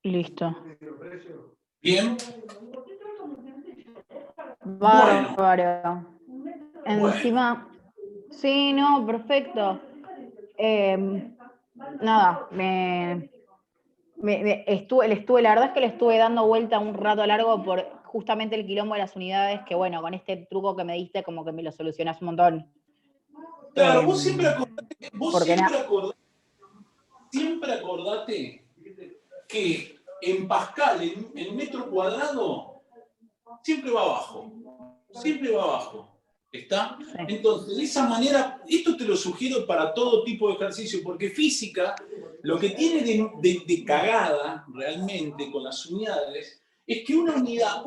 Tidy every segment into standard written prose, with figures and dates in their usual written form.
Listo. Bien. Bárbaro. Bueno. Encima, sí, no, perfecto. Nada, la verdad es que le estuve dando vuelta un rato largo por justamente el quilombo de las unidades, que bueno, con este truco que me diste, como que me lo solucionás un montón. Claro, vos siempre acordate que en Pascal, en metro cuadrado, siempre va abajo. Siempre va abajo. ¿Está? Sí. Entonces, de esa manera, esto te lo sugiero para todo tipo de ejercicio, porque física, lo que tiene de cagada realmente con las unidades, es que una unidad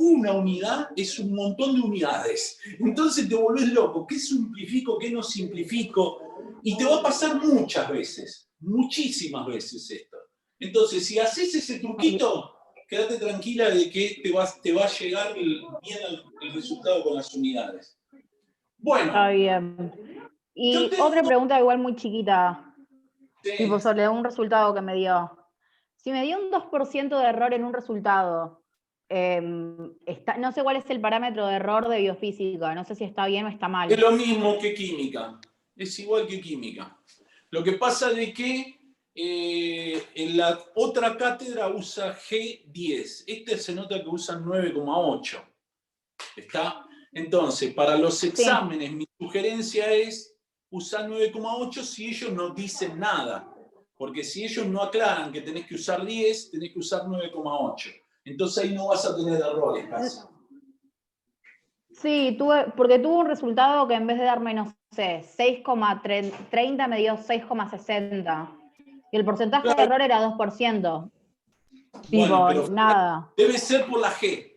es un montón de unidades. Entonces te volvés loco. ¿Qué simplifico? ¿Qué no simplifico? Y te va a pasar muchas veces, muchísimas veces esto. Entonces, si haces ese truquito, quédate tranquila de que te va a llegar bien el resultado con las unidades. Bueno. Está bien. Y otra pregunta igual muy chiquita, sí. Tipo sobre un resultado que me dio. Si me dio un 2% de error en un resultado, no sé cuál es el parámetro de error de biofísica, no sé si está bien o está mal. Es lo mismo que química, es igual que química. Lo que pasa es que en la otra cátedra usa G10, este se nota que usan 9,8. ¿Está? Entonces, para los exámenes, sí, mi sugerencia es usar 9,8 si ellos no dicen nada. Porque si ellos no aclaran que tenés que usar 10, tenés que usar 9,8. Entonces ahí no vas a tener errores casi. Sí, porque tuve un resultado que en vez de darme, no sé, 6,30 me dio 6,60. Y el porcentaje de error era 2%. Bueno, Tipo, pero nada. debe ser por la G.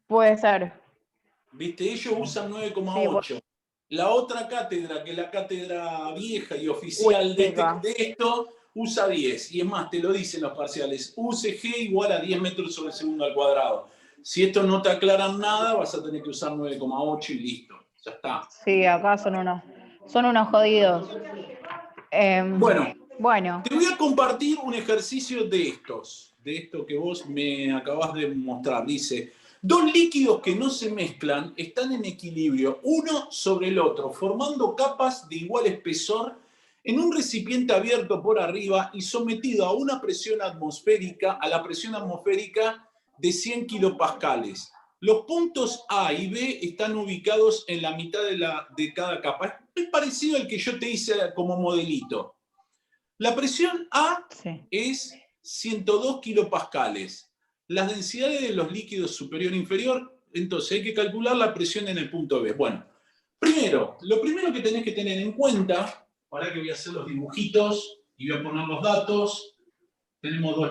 Puede ser. ¿Viste? Ellos usan 9,8. Sí, la otra cátedra, que es la cátedra vieja y oficial de esto, usa 10. Y es más, te lo dicen los parciales. UCG igual a 10 metros sobre segundo al cuadrado. Si esto no te aclaran nada, vas a tener que usar 9,8 y listo. Ya está. Sí, acá son unos jodidos. Bueno, te voy a compartir un ejercicio de esto que vos me acabás de mostrar. Dice, dos líquidos que no se mezclan están en equilibrio uno sobre el otro, formando capas de igual espesor en un recipiente abierto por arriba y sometido a la presión atmosférica de 100 kilopascales. Los puntos A y B están ubicados en la mitad de cada capa. Es parecido al que yo te hice como modelito. La presión A es 102 kilopascales. Las densidades de los líquidos superior e inferior, entonces hay que calcular la presión en el punto B. Bueno, lo primero que tenés que tener en cuenta, para que voy a hacer los dibujitos y voy a poner los datos, tenemos los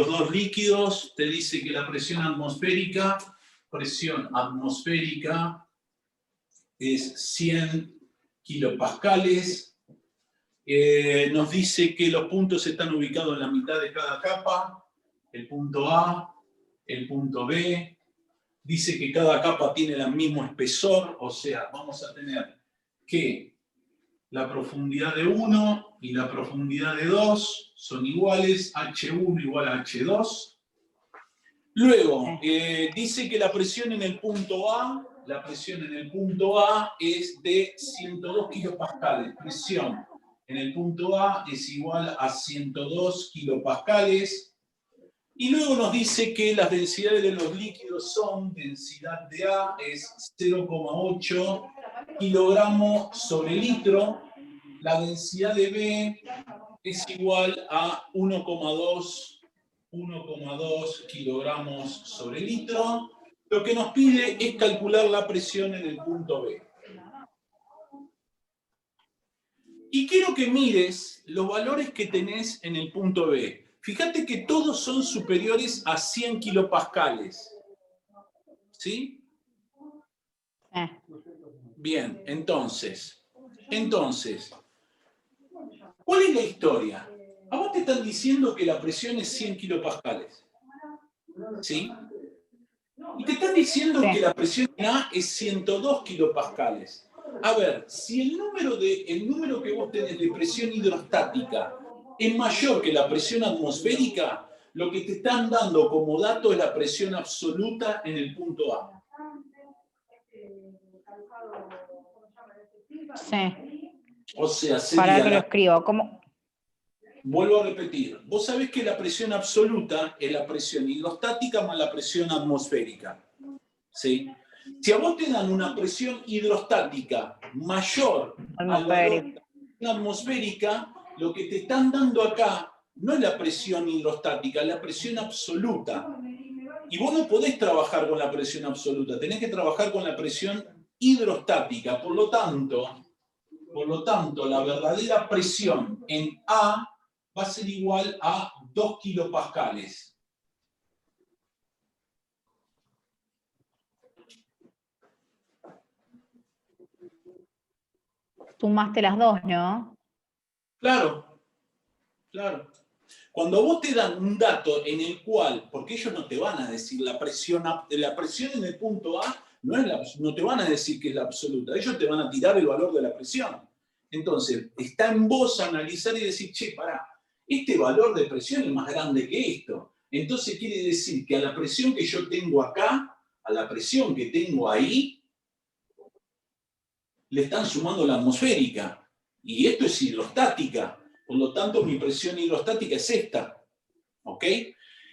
dos líquidos, te dice que la presión atmosférica es 100 kilopascales. Nos dice que los puntos están ubicados en la mitad de cada capa, el punto A, el punto B. Dice que cada capa tiene el mismo espesor, o sea, vamos a tener que la profundidad de 1 y la profundidad de 2 son iguales, H1 igual a H2. Luego, dice que la presión en el punto A es de 102 kilopascales. Presión en el punto A es igual a 102 kilopascales. Y luego nos dice que las densidades de los líquidos son, densidad de A es 0,8 kilogramos sobre litro. La densidad de B es igual a 1,2 kilogramos sobre litro. Lo que nos pide es calcular la presión en el punto B. Y quiero que mires los valores que tenés en el punto B. Fíjate que todos son superiores a 100 kilopascales. ¿Sí? Bien, entonces, ¿cuál es la historia? A vos te están diciendo que la presión es 100 kilopascales. ¿Sí? Y te están diciendo que la presión en A es 102 kilopascales. A ver, si el número que vos tenés de presión hidrostática es mayor que la presión atmosférica, lo que te están dando como dato es la presión absoluta en el punto A. Sí. O sea, Para sería que lo escribo. ¿Cómo? Vuelvo a repetir, vos sabés que la presión absoluta es la presión hidrostática más la presión atmosférica. ¿Sí? Si a vos te dan una presión hidrostática mayor al valor de la presión atmosférica, lo que te están dando acá no es la presión hidrostática, es la presión absoluta. Y vos no podés trabajar con la presión absoluta, tenés que trabajar con la presión hidrostática. Por lo tanto, la verdadera presión en A va a ser igual a 2 kilopascales. Sumaste las dos, ¿no? Claro, claro. Cuando vos te dan un dato en el cual, porque ellos no te van a decir la presión en el punto A, no te van a decir que es la absoluta, ellos te van a tirar el valor de la presión. Entonces, está en vos analizar y decir, che, pará, este valor de presión es más grande que esto. Entonces quiere decir que a la presión que yo tengo acá, a la presión que tengo ahí, le están sumando la atmosférica. Y esto es hidrostática. Por lo tanto, mi presión hidrostática es esta. ¿Ok?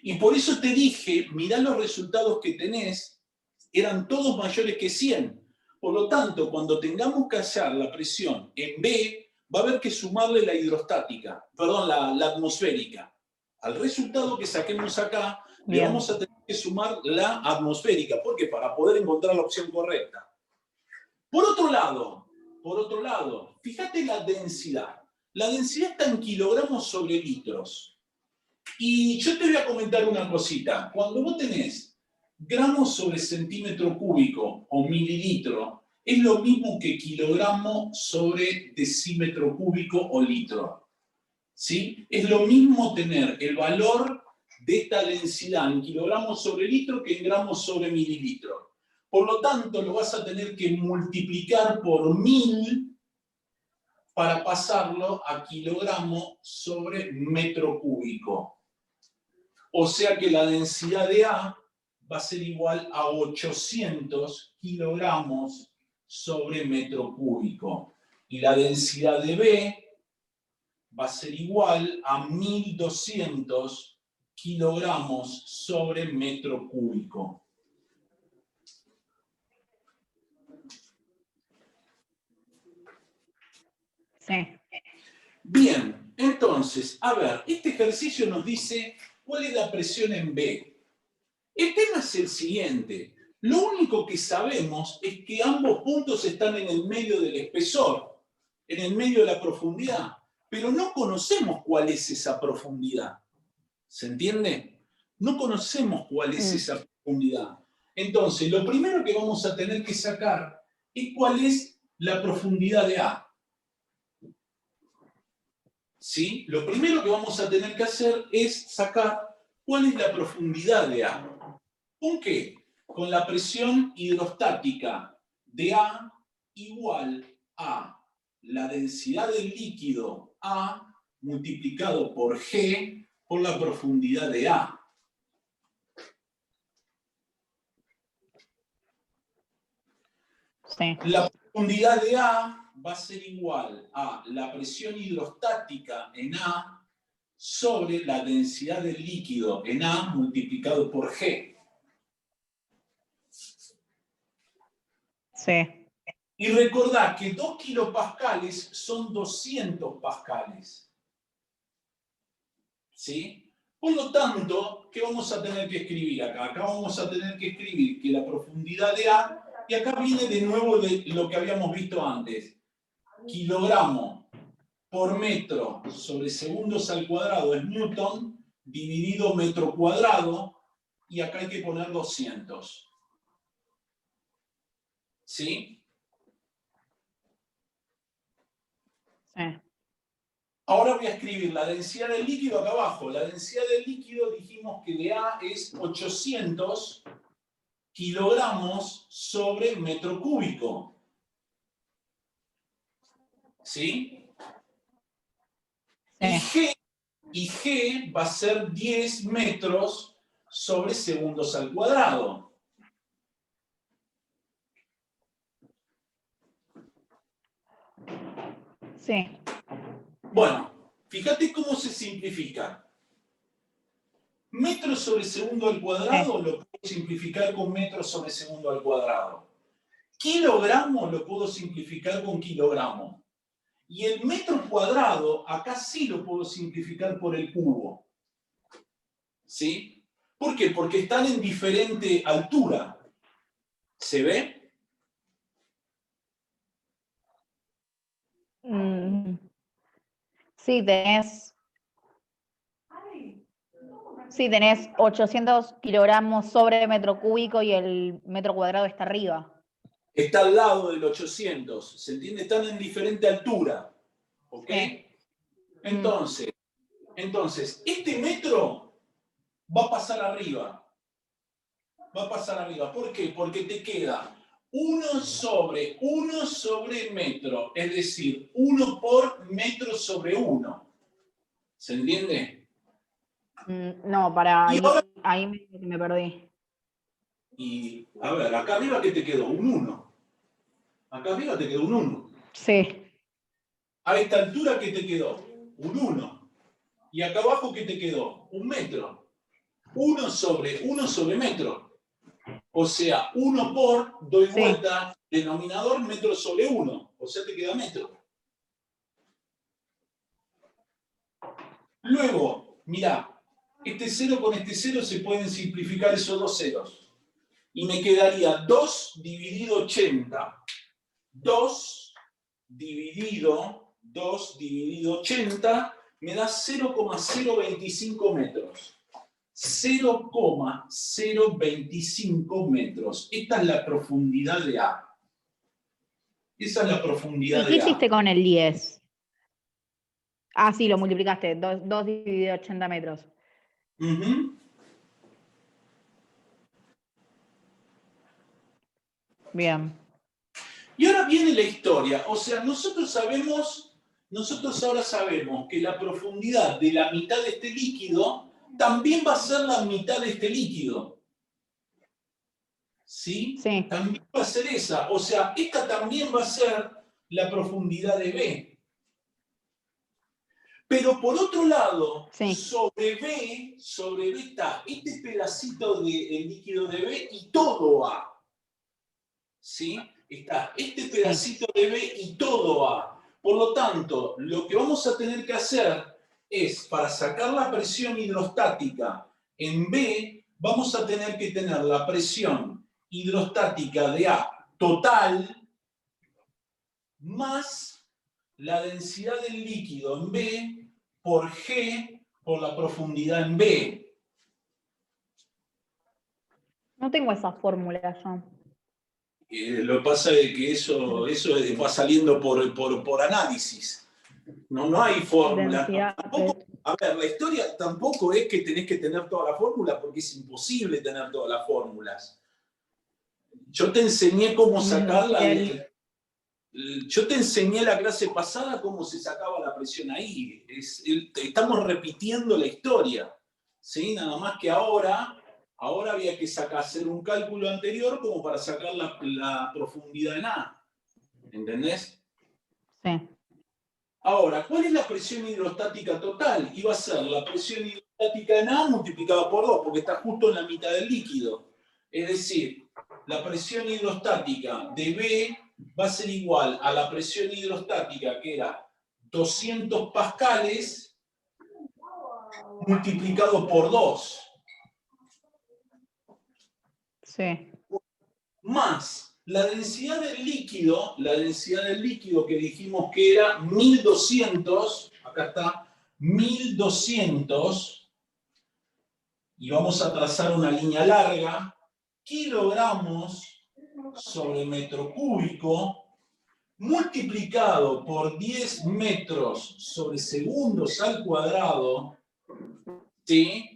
Y por eso te dije, mirá los resultados que tenés, eran todos mayores que 100. Por lo tanto, cuando tengamos que hallar la presión en B, va a haber que sumarle la hidrostática, perdón, la atmosférica. Al resultado que saquemos acá, le vamos a tener que sumar la atmosférica. ¿Por qué? Para poder encontrar la opción correcta. Por otro lado, fíjate la densidad. La densidad está en kilogramos sobre litros. Y yo te voy a comentar una cosita. Cuando vos tenés gramos sobre centímetro cúbico o mililitro, es lo mismo que kilogramo sobre decímetro cúbico o litro. ¿Sí? Es lo mismo tener el valor de esta densidad en kilogramos sobre litro que en gramos sobre mililitro. Por lo tanto, lo vas a tener que multiplicar por 1000 para pasarlo a kilogramo sobre metro cúbico. O sea que la densidad de A va a ser igual a 800 kilogramos sobre metro cúbico. Y la densidad de B va a ser igual a 1200 kilogramos sobre metro cúbico. Sí. Bien, entonces, a ver, este ejercicio nos dice cuál es la presión en B. El tema es el siguiente. Lo único que sabemos es que ambos puntos están en el medio del espesor, en el medio de la profundidad, pero no conocemos cuál es esa profundidad. ¿Se entiende? No conocemos cuál es esa profundidad. Entonces, lo primero que vamos a tener que sacar es cuál es la profundidad de A. ¿Sí? Lo primero que vamos a tener que hacer es sacar cuál es la profundidad de A. ¿Con qué? Con la presión hidrostática de A igual a la densidad del líquido A multiplicado por G por la profundidad de A. Sí. La profundidad de A va a ser igual a la presión hidrostática en A sobre la densidad del líquido en A multiplicado por G. Sí. Y recordad que 2 kilopascales son 200 pascales. ¿Sí? Por lo tanto, ¿qué vamos a tener que escribir acá? Acá vamos a tener que escribir que la profundidad de A, y acá viene de nuevo de lo que habíamos visto antes, kilogramo por metro sobre segundos al cuadrado es newton, dividido metro cuadrado, y acá hay que poner 200. ¿Sí? Sí. Ahora voy a escribir la densidad del líquido acá abajo. La densidad del líquido dijimos que de A es 800 kilogramos sobre metro cúbico. ¿Sí? Sí. Y G Y G va a ser 10 metros sobre segundos al cuadrado. Sí. Bueno, fíjate cómo se simplifica. Metros sobre segundo al cuadrado lo puedo simplificar con metros sobre segundo al cuadrado. Kilogramo lo puedo simplificar con kilogramo. Y el metro cuadrado, acá sí lo puedo simplificar por el cubo. ¿Sí? ¿Por qué? Porque están en diferente altura. ¿Se ve? Sí, tenés 800 kilogramos sobre metro cúbico y el metro cuadrado está arriba. Está al lado del 800. ¿Se entiende? Están en diferente altura. ¿Ok? Sí. Entonces, este metro va a pasar arriba. Va a pasar arriba. ¿Por qué? Porque te queda 1 sobre metro. Es decir, 1 por metro sobre 1. ¿Se entiende? No, para ahí me perdí. Y, a ver, acá arriba, ¿qué te quedó? Un 1. Acá arriba te quedó un 1. Sí. A esta altura, ¿qué te quedó? Un 1. Y acá abajo, ¿qué te quedó? Un metro. 1 sobre metro. O sea, 1 por, doy vuelta, denominador, metro sobre 1. O sea, te queda metro. Luego, mirá, este 0 con este 0 se pueden simplificar esos dos ceros. Y me quedaría 2 dividido 80. 2 dividido 80 me da 0,025 metros. 0,025 metros. Esta es la profundidad de A. Esa es la profundidad de A. ¿Y qué hiciste con el 10? Ah, sí, lo multiplicaste. 2 dividido 80 metros. Bien. Y ahora viene la historia. O sea, nosotros ahora sabemos que la profundidad de la mitad de este líquido también va a ser la mitad de este líquido. ¿Sí? Sí. También va a ser esa. O sea, esta también va a ser la profundidad de B. Pero por otro lado, sobre B está este pedacito del líquido de B y todo A. ¿Sí? Está este pedacito de B y todo A. Por lo tanto, lo que vamos a tener que hacer es, para sacar la presión hidrostática en B, vamos a tener que tener la presión hidrostática de A total más la densidad del líquido en B por G por la profundidad en B. No tengo esa fórmula yo. Lo que pasa es que eso va saliendo por análisis. No hay fórmula. A ver, la historia tampoco es que tenés que tener toda la fórmula porque es imposible tener todas las fórmulas. Yo te enseñé cómo sacarla. Yo te enseñé la clase pasada cómo se sacaba la presión ahí. Estamos repitiendo la historia. ¿Sí? Nada más que ahora había que hacer un cálculo anterior como para sacar la profundidad en A. ¿Entendés? Sí. Ahora, ¿cuál es la presión hidrostática total? Iba a ser la presión hidrostática en A multiplicada por 2, porque está justo en la mitad del líquido. Es decir, la presión hidrostática de B va a ser igual a la presión hidrostática, que era 200 pascales, multiplicado por 2. Sí. Más la densidad del líquido que dijimos que era 1200, acá está, 1200, y vamos a trazar una línea larga, kilogramos sobre metro cúbico, multiplicado por 10 metros sobre segundos al cuadrado, ¿sí?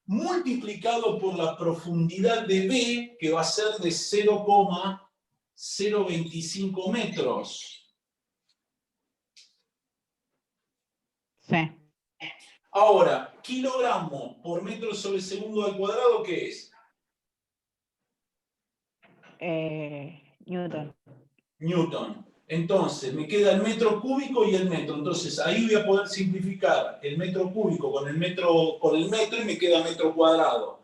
Multiplicado por la profundidad de B, que va a ser de 0,025 metros. Sí. Ahora, kilogramo por metro sobre segundo al cuadrado, ¿qué es? Newton. Newton. Entonces, me queda el metro cúbico y el metro. Entonces, ahí voy a poder simplificar el metro cúbico con el metro y me queda metro cuadrado.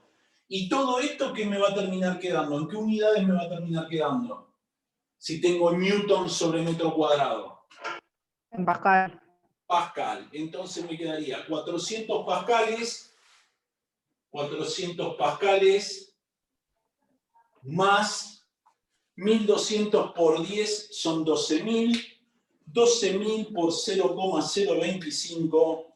Y todo esto, ¿qué me va a terminar quedando? ¿En qué unidades me va a terminar quedando? Si tengo Newton sobre metro cuadrado. En Pascal. Pascal. Entonces me quedaría 400 pascales más 1200 por 10 son 12.000. 12.000 por 0,025,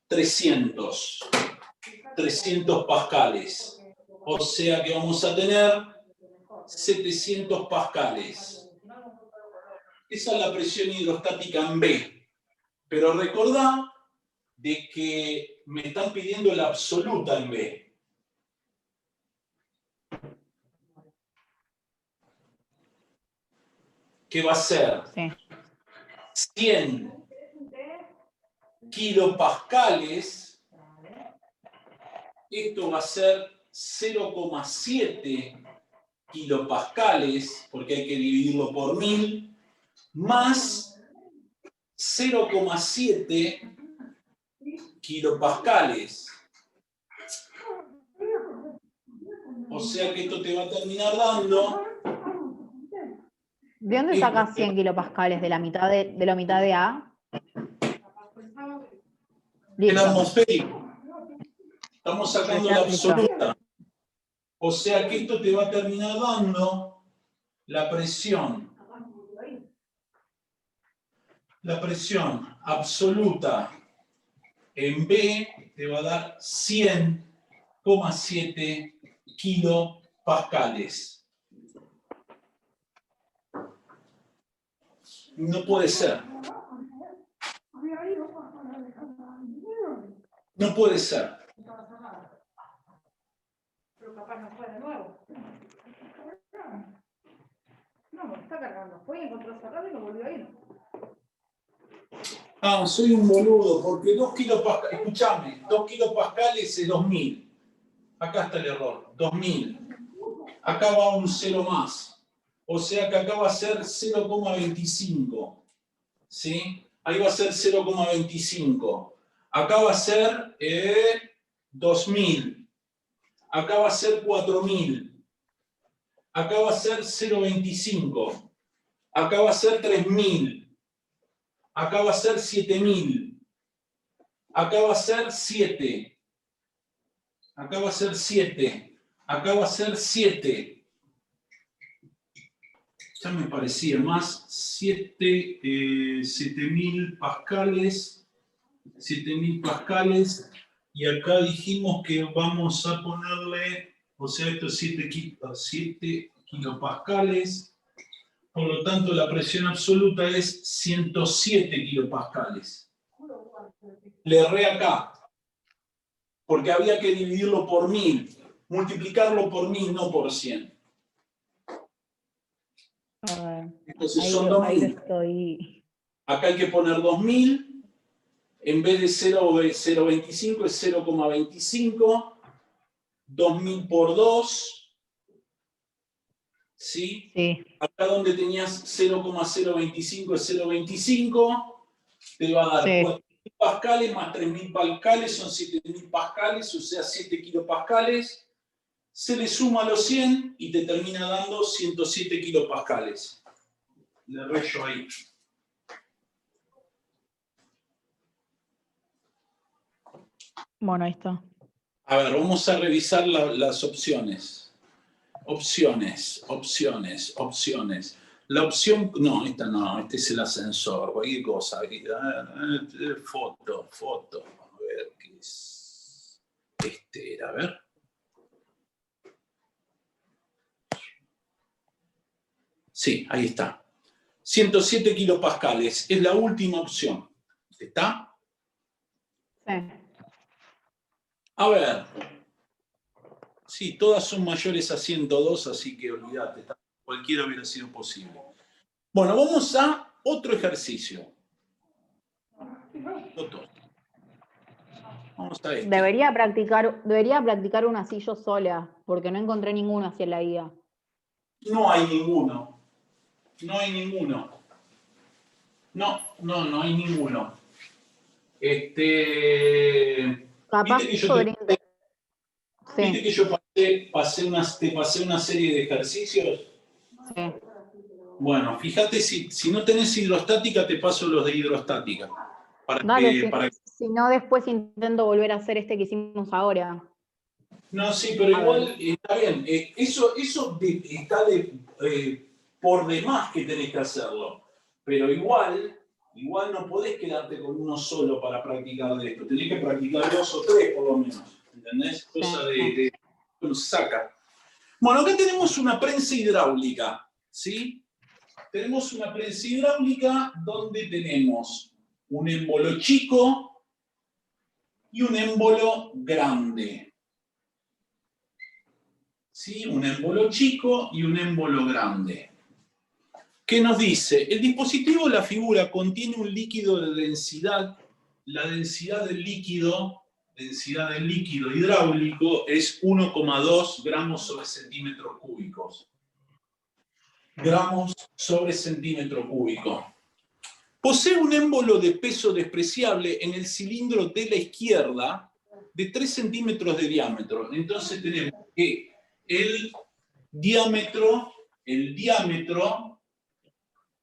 300 pascales. O sea que vamos a tener 700 pascales. Esa es la presión hidrostática en B. Pero recordá de que me están pidiendo la absoluta en B. ¿Qué va a ser? Sí. 100 kilopascales. Esto va a ser 0,7 kilopascales, porque hay que dividirlo por 1000, más 0,7 kilopascales. O sea que esto te va a terminar dando... ¿De dónde sacas 100 kilopascales? ¿De la mitad de A? El Listo. atmosférico. Estamos sacando la absoluta. O sea que esto te va a terminar dando la presión. La presión absoluta en B te va a dar 100,7 kilopascales. No puede ser. No puede ser. Pero capaz no fue de nuevo. No, está cargando. Fue y encontró cerrado y no volvió a ir. Ah, soy un boludo, porque 2 kilopascales, escúchame, 2 kilopascales es 2000. Acá está el error, 2000. Acá va un 0 más. O sea que acá va a ser 0,25. ¿Sí? Ahí va a ser 0,25. Acá va a ser 2000. Acá va a ser 4000. Acá va a ser 0,25. Acá va a ser 3000. Acá va a ser 7000. Acá va a ser 7. Acá va a ser 7. Acá va a ser 7. Ya me parecía más. 7000 pascales. 7000 pascales. Y acá dijimos que vamos a ponerle, o sea, esto es 7 kilopascales. Por lo tanto, la presión absoluta es 107 kilopascales. Le erré acá, porque había que dividirlo por 1000, multiplicarlo por 1000, no por 100. Entonces ahí son lo 2000. estoy... Acá hay que poner 2000, en vez de 0,25 es 0,25, 2000 por 2, ¿sí? Sí. Acá donde tenías 0,025 es 0,25, te va a dar 4000 pascales más 3000 pascales, son 7000 pascales, o sea 7 kilopascales. Se le suma los 100 y te termina dando 107 kilopascales. Le reyo ahí. Bueno, ahí está. A ver, vamos a revisar las opciones. Opciones. La opción, no, esta no, este es el ascensor, cualquier cosa. Foto. A ver, ¿qué es? Este era, a ver. Sí, ahí está. 107 kilopascales, es la última opción. ¿Está? Sí. A ver. Sí, todas son mayores a 102, así que olvídate, cualquiera hubiera sido posible. Bueno, vamos a otro ejercicio. Doctor. Vamos a este. Debería practicar una así yo sola, porque no encontré ninguno hacia la guía. No hay ninguno. No hay ninguno. No hay ninguno. Capaz Viste que yo podría te sí, te pasé una serie de ejercicios. sí. Bueno, fíjate si no tenés hidrostática, te paso los de hidrostática. Dale, si no, después intento volver a hacer este que hicimos ahora. No, sí, pero igual está bien. Eso está por demás que tenés que hacerlo. Pero igual no podés quedarte con uno solo para practicar de esto. Tenés que practicar 2 o 3 por lo menos. ¿Entendés? Cosa de saca. Bueno, acá tenemos una prensa hidráulica. ¿Sí? Tenemos una prensa hidráulica donde tenemos un émbolo chico y un émbolo grande. ¿Sí? Un émbolo chico y un émbolo grande. ¿Qué nos dice? El dispositivo, la figura, contiene un líquido de densidad. La densidad del líquido hidráulico es 1,2 gramos sobre centímetros cúbicos. Gramos sobre centímetro cúbico. Posee un émbolo de peso despreciable en el cilindro de la izquierda de 3 centímetros de diámetro. Entonces tenemos que el diámetro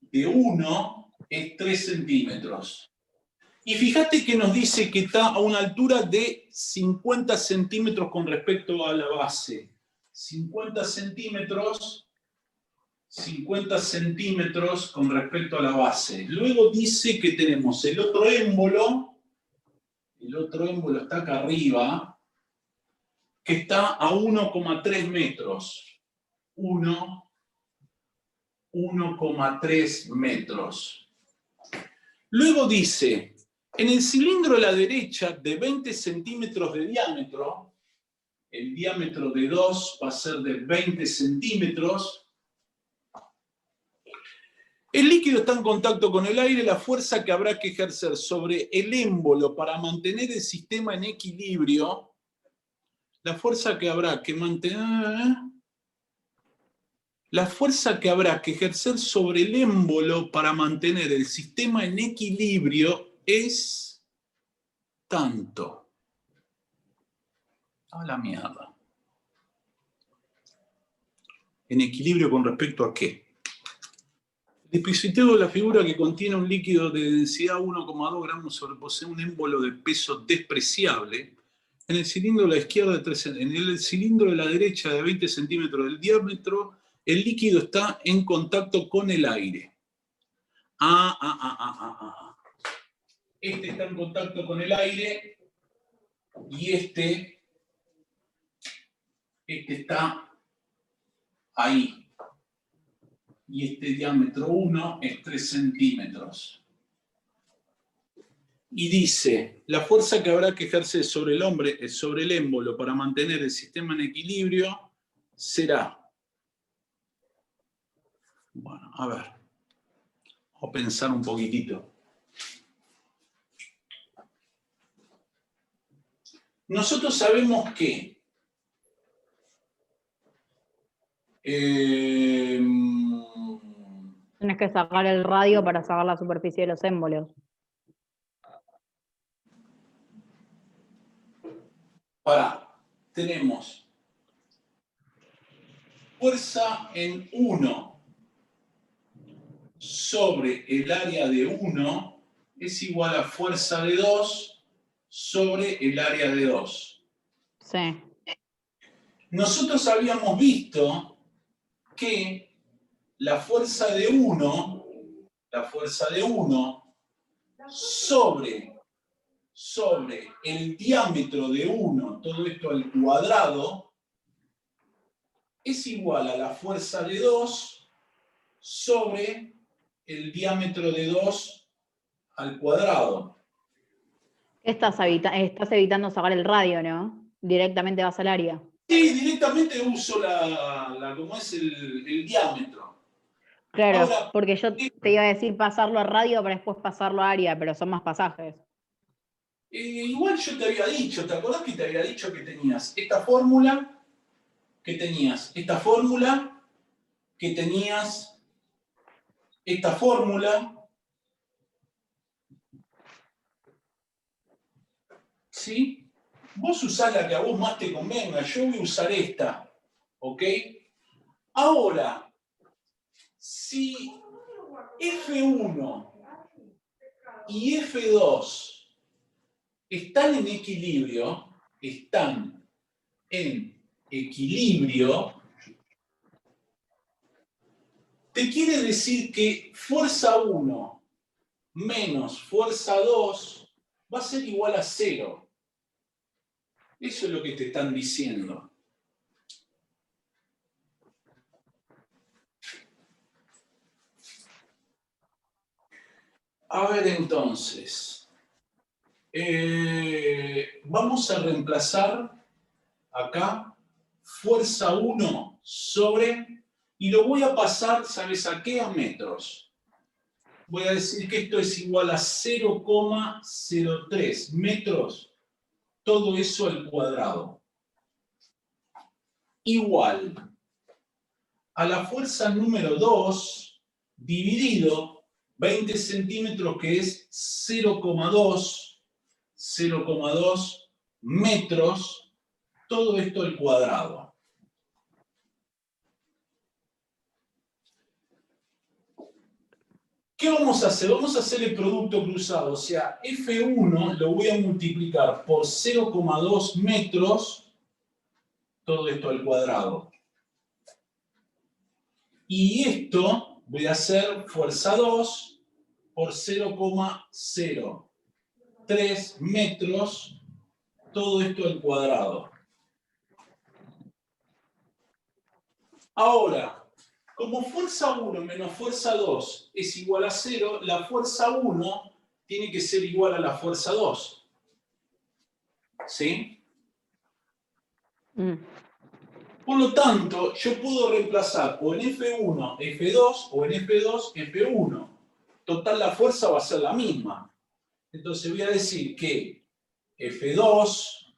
de 1 es 3 centímetros. Y fíjate que nos dice que está a una altura de 50 centímetros con respecto a la base. 50 centímetros con respecto a la base. Luego dice que tenemos el otro émbolo está acá arriba, que está a 1,3 metros. 1,3 metros. Luego dice, en el cilindro a la derecha de 20 centímetros de diámetro, el diámetro de 2 va a ser de 20 centímetros, el líquido está en contacto con el aire, la fuerza que habrá que ejercer sobre el émbolo para mantener el sistema en equilibrio, la fuerza que habrá que ejercer sobre el émbolo para mantener el sistema en equilibrio es tanto. A la mierda. ¿En equilibrio con respecto a qué? El dispositivo de la figura que contiene un líquido de densidad 1,2 gramos posee un émbolo de peso despreciable. En el cilindro de la izquierda, en el cilindro de la derecha de 20 centímetros del diámetro, el líquido está en contacto con el aire. Este está en contacto con el aire y este está ahí. Y este diámetro 1 es 3 centímetros. Y dice, la fuerza que habrá que ejercer sobre el émbolo para mantener el sistema en equilibrio será... Bueno, a ver. Vamos a pensar un poquitito. Nosotros sabemos que Tienes que sacar el radio para sacar la superficie de los émbolos. tenemos fuerza en 1 sobre el área de 1 es igual a fuerza de 2 sobre el área de 2. Sí. Nosotros habíamos visto que la fuerza de 1 sobre el diámetro de 1, todo esto al cuadrado, es igual a la fuerza de 2 sobre el diámetro de 2 al cuadrado. Estás evitando sacar el radio, ¿no? Directamente vas al área. Sí, directamente uso como es el diámetro. Claro, Ahora, porque yo te iba a decir pasarlo a radio para después pasarlo a área, pero son más pasajes. Igual yo te había dicho, ¿te acordás que te había dicho que tenías esta fórmula? Que tenías esta fórmula, que tenías esta fórmula, ¿sí? Vos usás la que a vos más te convenga, yo voy a usar esta, ¿ok? Ahora, si F1 y F2 están en equilibrio, te quiere decir que fuerza 1 menos fuerza 2 va a ser igual a 0. Eso es lo que te están diciendo. A ver entonces, vamos a reemplazar acá fuerza 1 sobre, y lo voy a pasar, ¿sabes a qué? A metros. Voy a decir que esto es igual a 0,03 metros, todo eso al cuadrado. Igual a la fuerza número 2 dividido 20 centímetros, que es 0,2 metros, todo esto al cuadrado. ¿Qué vamos a hacer? Vamos a hacer el producto cruzado, o sea, F1 lo voy a multiplicar por 0,2 metros, todo esto al cuadrado. Y esto voy a hacer fuerza 2 por 0,03 metros, todo esto al cuadrado. Ahora, como fuerza 1 menos fuerza 2 es igual a 0, la fuerza 1 tiene que ser igual a la fuerza 2. ¿Sí? Por lo tanto, yo puedo reemplazar o en F1, F2 o en F2, F1. Total, la fuerza va a ser la misma. Entonces voy a decir que F2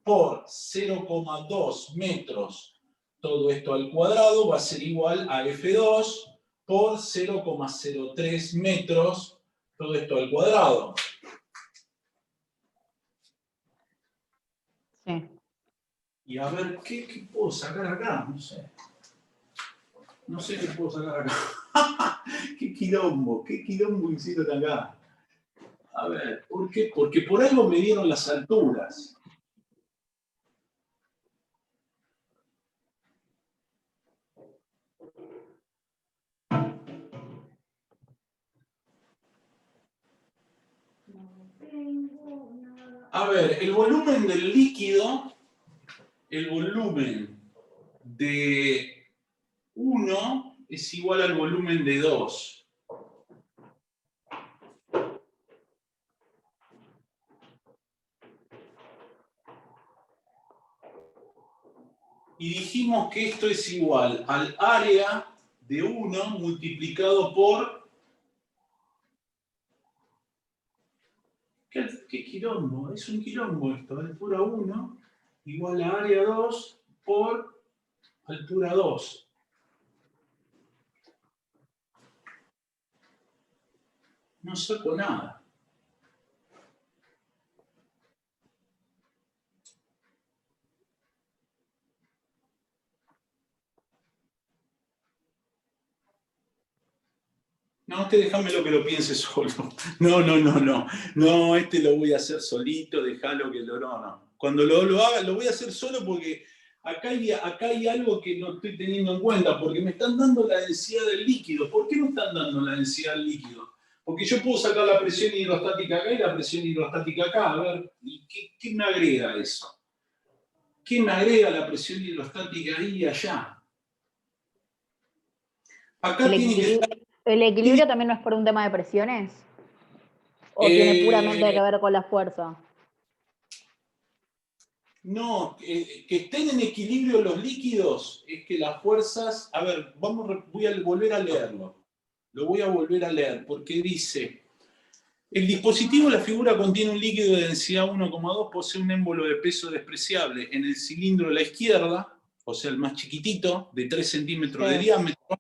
por 0,2 metros, todo esto al cuadrado, va a ser igual a F2 por 0,03 metros, todo esto al cuadrado. Sí. Y a ver, ¿qué puedo sacar acá? No sé. No sé qué puedo sacar acá. qué quilombo hicieron acá. A ver, ¿por qué? Porque por algo me dieron las alturas. A ver, el volumen del líquido, el volumen de 1 es igual al volumen de 2. Y dijimos que esto es igual al área de 1 multiplicado por... ¿Qué quilombo? Es un quilombo esto. Altura 1 igual a área 2 por altura 2. No saco nada. No, déjame lo que lo piense solo. No. No, lo voy a hacer solito, déjalo que lo... No. Cuando lo haga, lo voy a hacer solo porque acá hay algo que no estoy teniendo en cuenta, porque me están dando la densidad del líquido. ¿Por qué me están dando la densidad del líquido? Porque yo puedo sacar la presión hidrostática acá y la presión hidrostática acá. A ver, ¿qué me agrega eso? ¿Qué me agrega la presión hidrostática ahí y allá? Acá tiene que estar... ¿El equilibrio también no es por un tema de presiones? ¿O tiene puramente que ver con la fuerza? No, que estén en equilibrio los líquidos es que las fuerzas... A ver, voy a volver a leerlo. Lo voy a volver a leer porque dice... El dispositivo, la figura, contiene un líquido de densidad 1,2, posee un émbolo de peso despreciable en el cilindro de la izquierda, o sea, el más chiquitito, de 3 centímetros de diámetro.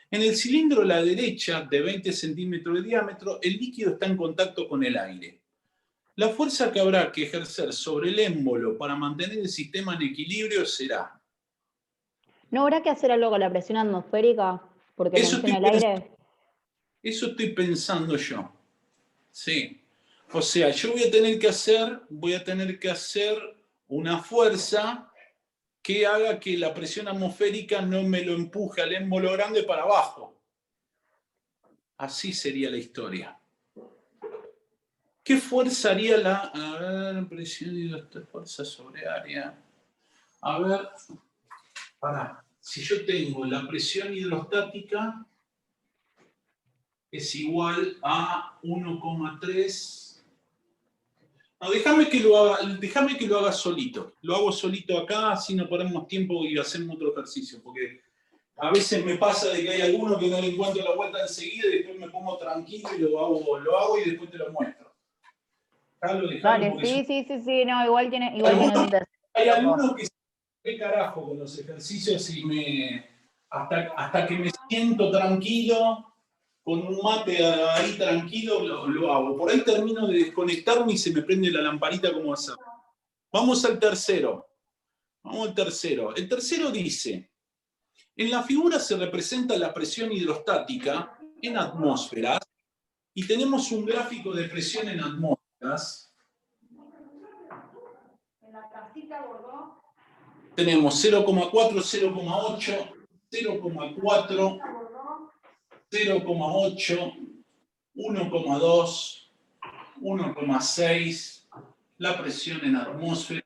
En el cilindro de la derecha, de 20 centímetros de diámetro, el líquido está en contacto con el aire. La fuerza que habrá que ejercer sobre el émbolo para mantener el sistema en equilibrio será... ¿No habrá que hacer algo con la presión atmosférica? Porque menciona el aire. Eso estoy pensando yo. Sí. O sea, yo voy a tener que hacer una fuerza que haga que la presión atmosférica no me lo empuje al émbolo grande para abajo. Así sería la historia. ¿Qué fuerza haría presión y fuerza sobre área? A ver, si yo tengo la presión hidrostática es igual a 1,3. No, déjame que lo haga solito. Lo hago solito acá, así no perdemos tiempo y hacemos otro ejercicio. Porque a veces me pasa de que hay alguno que no le encuentro la vuelta enseguida y después me pongo tranquilo y lo hago y después te lo muestro. Dale, sí, no, igual tiene tintes. Hay algunos que se ve carajo con los ejercicios y hasta que me siento tranquilo, con un mate ahí tranquilo, lo hago. Por ahí termino de desconectarme y se me prende la lamparita como hacer. Vamos al tercero. El tercero dice, en la figura se representa la presión hidrostática en atmósferas y tenemos un gráfico de presión en atmósferas. En la casita, Bordeaux. Tenemos 0,4, 0,8, 0,4, 0,8, 1,2, 1,6, la presión en atmósfera.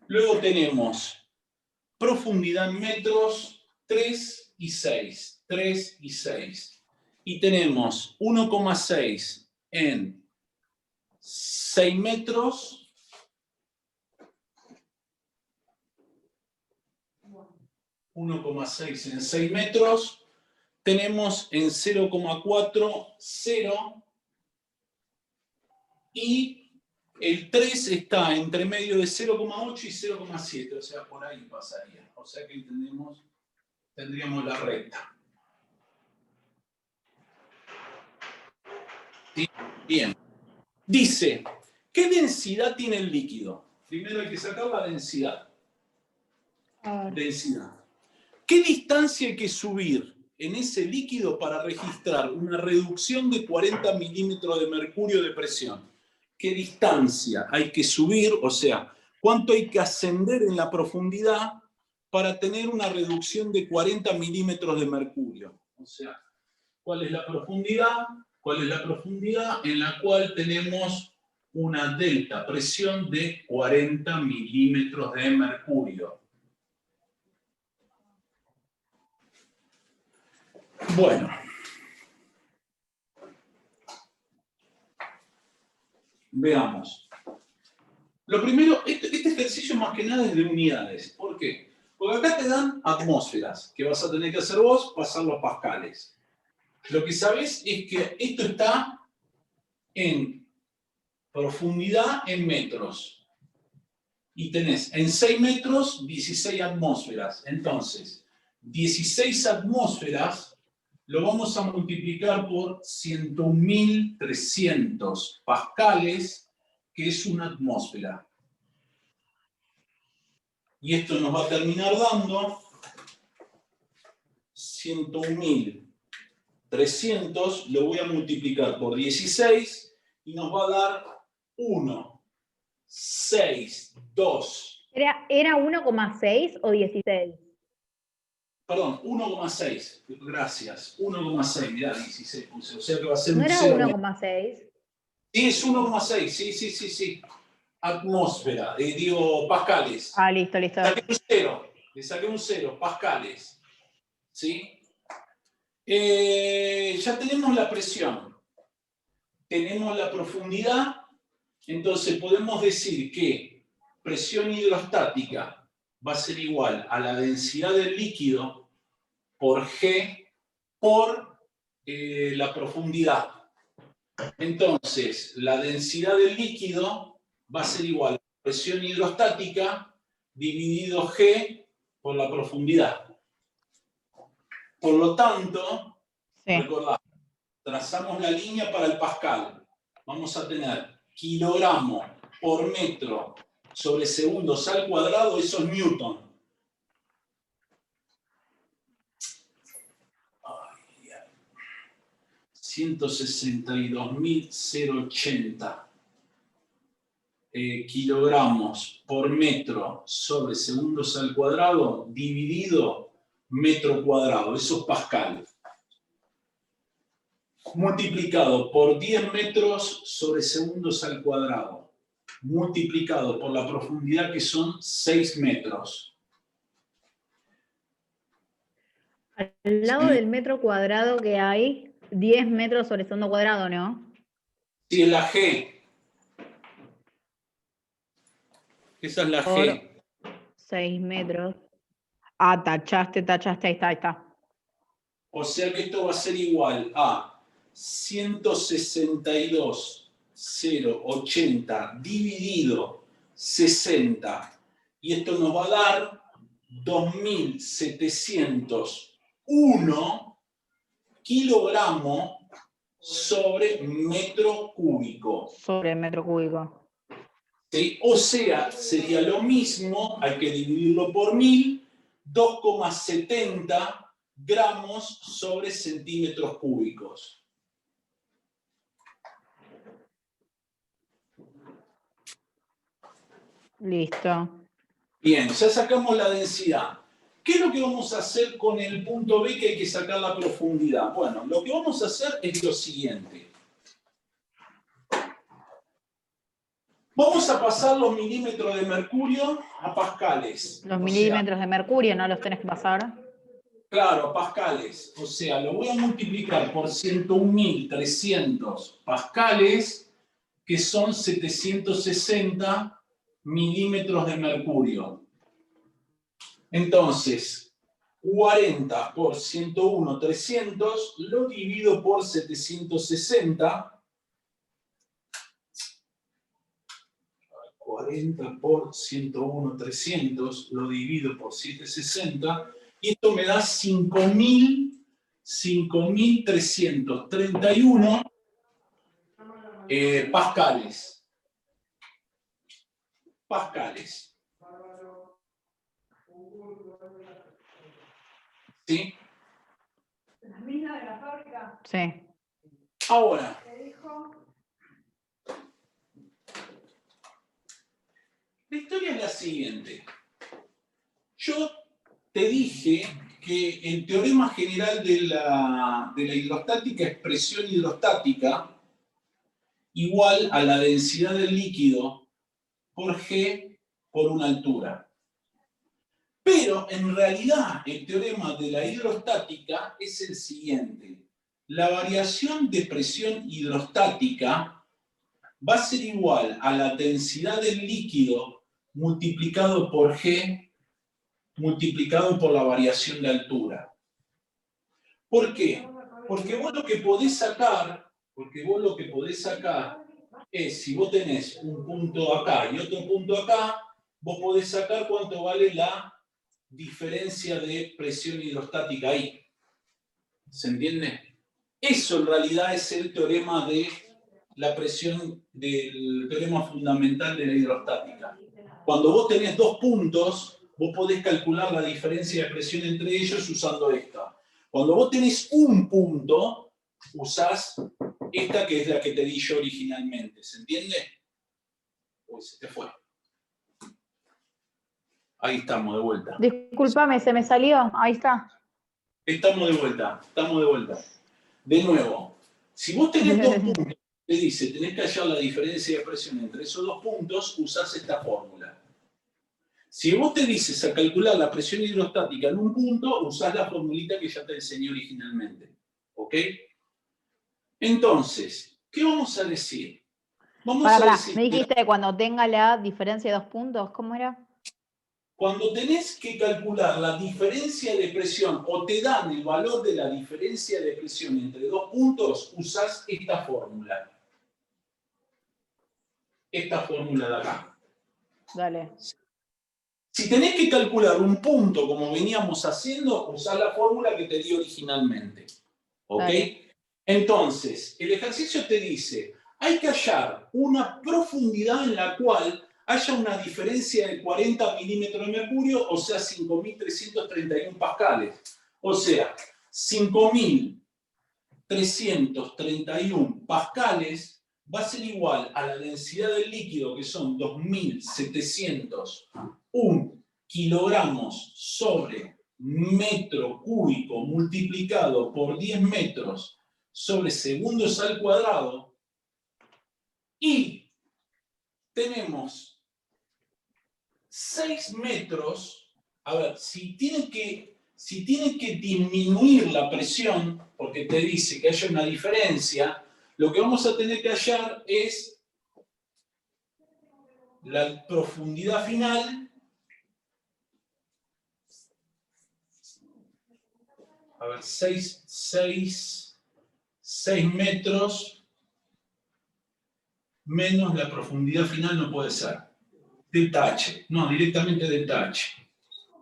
Luego tenemos profundidad en metros, 3 y 6, 3 y 6. Y tenemos 1,6 en 6 metros, 1,6 en 6 metros, tenemos en 0,4, 0, y el 3 está entre medio de 0,8 y 0,7, o sea, por ahí pasaría. O sea que tendríamos la recta. ¿Sí? Bien. Dice, ¿qué densidad tiene el líquido? Primero hay que sacar la densidad. Densidad. ¿Qué distancia hay que subir en ese líquido para registrar una reducción de 40 milímetros de mercurio de presión? ¿Qué distancia hay que subir? O sea, ¿cuánto hay que ascender en la profundidad para tener una reducción de 40 milímetros de mercurio? O sea, ¿cuál es la profundidad? ¿Cuál es la profundidad en la cual tenemos una delta presión de 40 milímetros de mercurio? Bueno. Veamos. Lo primero, este ejercicio más que nada es de unidades. ¿Por qué? Porque acá te dan atmósferas, que vas a tener que hacer vos, pasarlo a pascales. Lo que sabés es que esto está en profundidad en metros. Y tenés en 6 metros 16 atmósferas. Entonces, 16 atmósferas lo vamos a multiplicar por 101.300 pascales, que es una atmósfera. Y esto nos va a terminar dando 101.300, lo voy a multiplicar por 16 y nos va a dar 1, 6, 2. ¿Era 1,6 o 16? Perdón, 1,6. Gracias. 1,6. Mirá, 16 puse. O sea que va a ser ¿No un era 0. 1,6? Sí, es 1,6. Sí. Atmósfera. Digo, pascales. Ah, listo. Le saqué un 0. Pascales. ¿Sí? Ya tenemos la presión. Tenemos la profundidad. Entonces podemos decir que presión hidrostática va a ser igual a la densidad del líquido por G por la profundidad. Entonces, la densidad del líquido va a ser igual a la presión hidrostática dividido G por la profundidad. Por lo tanto, Sí. recordad, trazamos la línea para el pascal. Vamos a tener kilogramo por metro sobre segundos al cuadrado, eso es newton. 162.080 kilogramos por metro sobre segundos al cuadrado dividido metro cuadrado, eso es pascal. Multiplicado por 10 metros sobre segundos al cuadrado, multiplicado por la profundidad que son 6 metros. Al lado del metro cuadrado que hay, 10 metros sobre segundo cuadrado, ¿no? Sí, es la G. Esa es la G. 6 metros. Ah, tachaste, ahí está. O sea que esto va a ser igual a 162.080 dividido 60. Y esto nos va a dar 2.701 kilogramos sobre metro cúbico. Sobre metro cúbico. ¿Sí? O sea, sería lo mismo, hay que dividirlo por 1000, 2,70 gramos sobre centímetros cúbicos. Listo. Bien, ya sacamos la densidad. ¿Qué es lo que vamos a hacer con el punto B que hay que sacar la profundidad? Bueno, lo que vamos a hacer es lo siguiente. Vamos a pasar los milímetros de mercurio a pascales. Los milímetros de mercurio no los tenés que pasar. Claro, pascales. O sea, lo voy a multiplicar por 101.300 pascales, que son 760 milímetros de mercurio. Entonces, 40 por 101.300 lo divido por 760. 40 por 101.300 lo divido por 760. Y esto me da 5.331 pascales. Pascales. ¿Sí? ¿Las minas de la fábrica? Sí. Ahora, ¿Qué dijo? la historia es la siguiente. Yo te dije que el teorema general de la hidrostática es presión hidrostática igual a la densidad del líquido por G por una altura. Pero en realidad el teorema de la hidrostática es el siguiente. La variación de presión hidrostática va a ser igual a la densidad del líquido multiplicado por G multiplicado por la variación de altura. ¿Por qué? Porque vos lo que podés sacar es, si vos tenés un punto acá y otro punto acá, vos podés sacar cuánto vale la diferencia de presión hidrostática ahí. ¿Se entiende? Eso en realidad es el teorema de la presión, del teorema fundamental de la hidrostática. Cuando vos tenés dos puntos, vos podés calcular la diferencia de presión entre ellos usando esta. Cuando vos tenés un punto, usás esta que es la que te di yo originalmente. ¿Se entiende? Uy, se te fue. Ahí estamos de vuelta. Discúlpame, se me salió. Ahí está. Estamos de vuelta. De nuevo, si vos tenés dos puntos, te dice, tenés que hallar la diferencia de presión entre esos dos puntos, usás esta fórmula. Si vos te dices a calcular la presión hidrostática en un punto, usás la formulita que ya te enseñé originalmente. ¿Ok? Entonces, ¿qué vamos a decir? Vamos a decir Me dijiste que cuando tenga la diferencia de 2 puntos, ¿cómo era? Cuando tenés que calcular la diferencia de presión o te dan el valor de la diferencia de presión entre dos puntos, usás esta fórmula. Esta fórmula de acá. Dale. Si tenés que calcular un punto como veníamos haciendo, usás la fórmula que te di originalmente. ¿Ok? Dale. Entonces, el ejercicio te dice, hay que hallar una profundidad en la cual haya una diferencia de 40 milímetros de mercurio, o sea, 5.331 pascales. O sea, 5.331 pascales va a ser igual a la densidad del líquido, que son 2.701 kilogramos sobre metro cúbico multiplicado por 10 metros sobre segundos al cuadrado, y tenemos 6 metros. A ver, si tienen que disminuir la presión, porque te dice que haya una diferencia, lo que vamos a tener que hallar es la profundidad final. A ver, 6 metros menos la profundidad final no puede ser. Delta H. No, directamente delta H.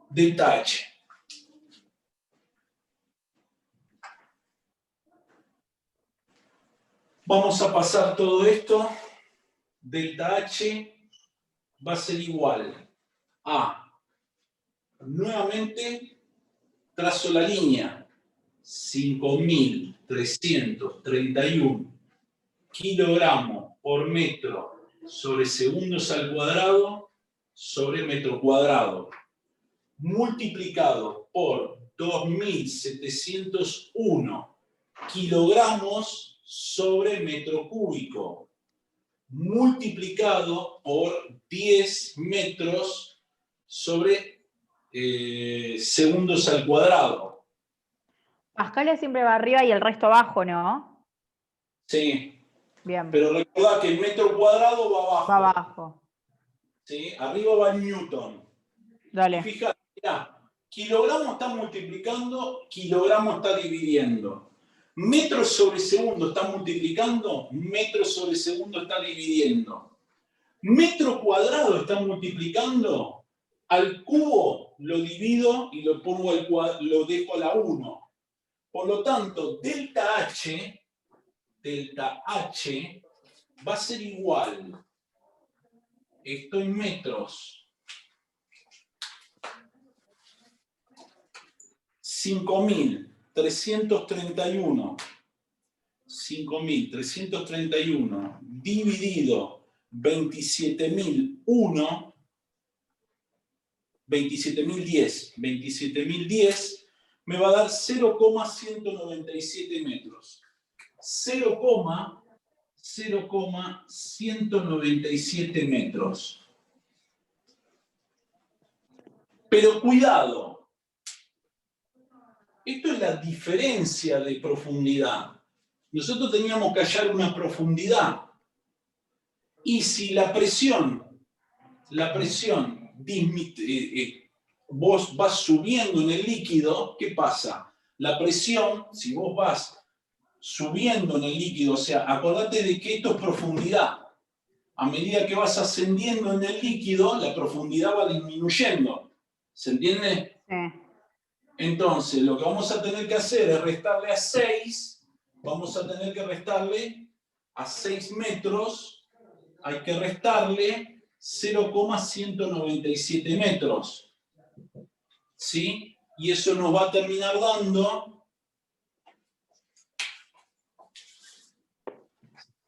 Delta H. Vamos a pasar todo esto. Delta H va a ser igual a, nuevamente, trazo la línea, 5.331 kilogramos por metro sobre segundos al cuadrado sobre metro cuadrado, multiplicado por 2.701 kilogramos sobre metro cúbico, multiplicado por 10 metros sobre segundos al cuadrado. Pascales siempre va arriba y el resto abajo, ¿no? Sí. Bien. Pero recuerda que el metro cuadrado va abajo. Va abajo. ¿Sí? Arriba va el newton. Dale. Y fíjate, mirá, kilogramo está multiplicando, kilogramo está dividiendo. Metros sobre segundo está multiplicando, metros sobre segundo está dividiendo. Metro cuadrado está multiplicando, al cubo lo divido y lo pongo lo dejo a la 1. Por lo tanto, delta H va a ser igual, esto en metros, 5.331 dividido 27.010 me va a dar 0,197 metros. 0,197 metros. Pero cuidado, esto es la diferencia de profundidad. Nosotros teníamos que hallar una profundidad. Y si la presión vos vas subiendo en el líquido, ¿qué pasa? La presión, si vos vas subiendo en el líquido, o sea, acordate de que esto es profundidad. A medida que vas ascendiendo en el líquido, la profundidad va disminuyendo. ¿Se entiende? Sí. Entonces, lo que vamos a tener que hacer es restarle a 6, vamos a tener que restarle a 6 metros, hay que restarle 0,197 metros. ¿Sí? Y eso nos va a terminar dando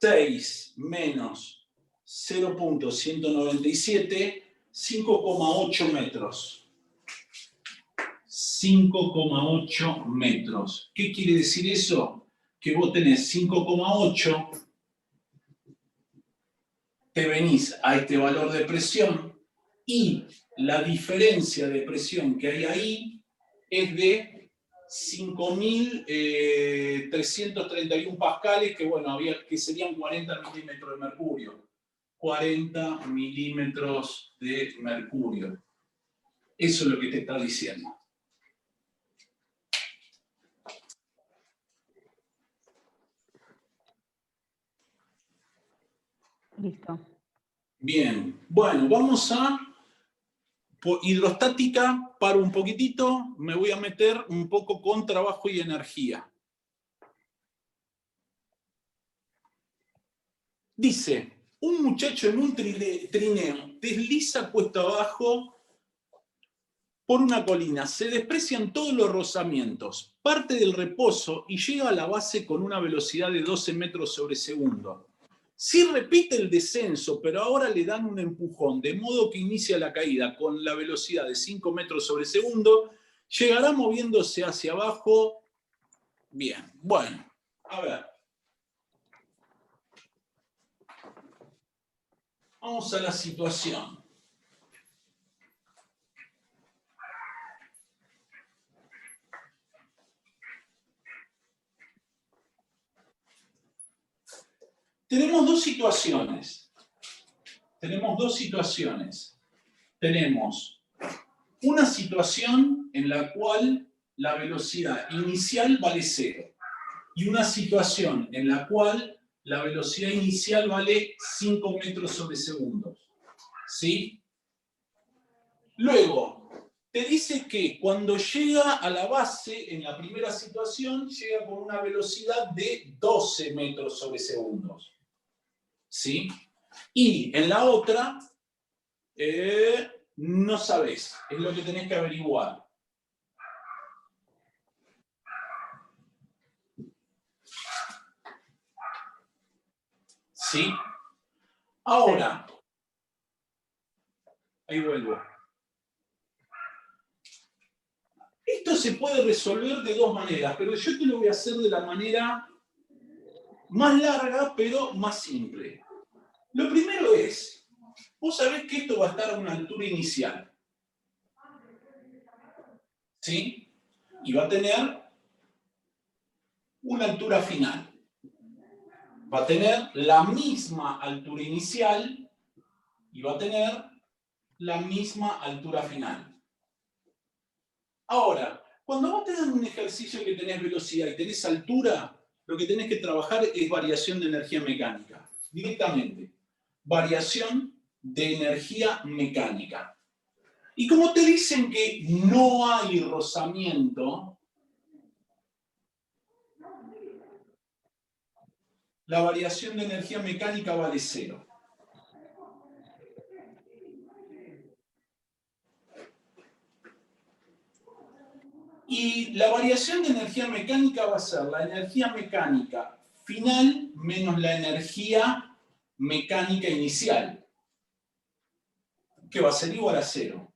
6 menos 0,197, 5,8 metros. 5,8 metros. ¿Qué quiere decir eso? Que vos tenés 5,8, te venís a este valor de presión y la diferencia de presión que hay ahí es de 5.331 pascales, que bueno, que serían 40 milímetros de mercurio. 40 milímetros de mercurio. Eso es lo que te está diciendo. Listo. Bien, bueno, vamos a hidrostática, paro un poquitito, me voy a meter un poco con trabajo y energía. Dice, un muchacho en un trineo desliza cuesta abajo por una colina, se desprecian todos los rozamientos, parte del reposo y llega a la base con una velocidad de 12 metros sobre segundo. Sí repite el descenso, pero ahora le dan un empujón, de modo que inicia la caída con la velocidad de 5 metros sobre segundo, llegará moviéndose hacia abajo. Bien, bueno, a ver. Vamos a la situación. Tenemos dos situaciones. Tenemos una situación en la cual la velocidad inicial vale 0 y una situación en la cual la velocidad inicial vale 5 metros sobre segundo. ¿Sí? Luego, te dice que cuando llega a la base, en la primera situación, llega con una velocidad de 12 metros sobre segundos. ¿Sí? Y en la otra, no sabes, es lo que tenés que averiguar. ¿Sí? Ahora, ahí vuelvo. Esto se puede resolver de dos maneras, pero yo te lo voy a hacer de la manera más larga, pero más simple. Lo primero es, vos sabés que esto va a estar a una altura inicial. ¿Sí? Y va a tener una altura final. Va a tener la misma altura inicial y va a tener la misma altura final. Ahora, cuando vos tenés un ejercicio que tenés velocidad y tenés altura, lo que tenés que trabajar es variación de energía mecánica. Directamente. Variación de energía mecánica. Y como te dicen que no hay rozamiento, la variación de energía mecánica vale 0. Y la variación de energía mecánica va a ser la energía mecánica final menos la energía mecánica inicial, que va a ser igual a 0.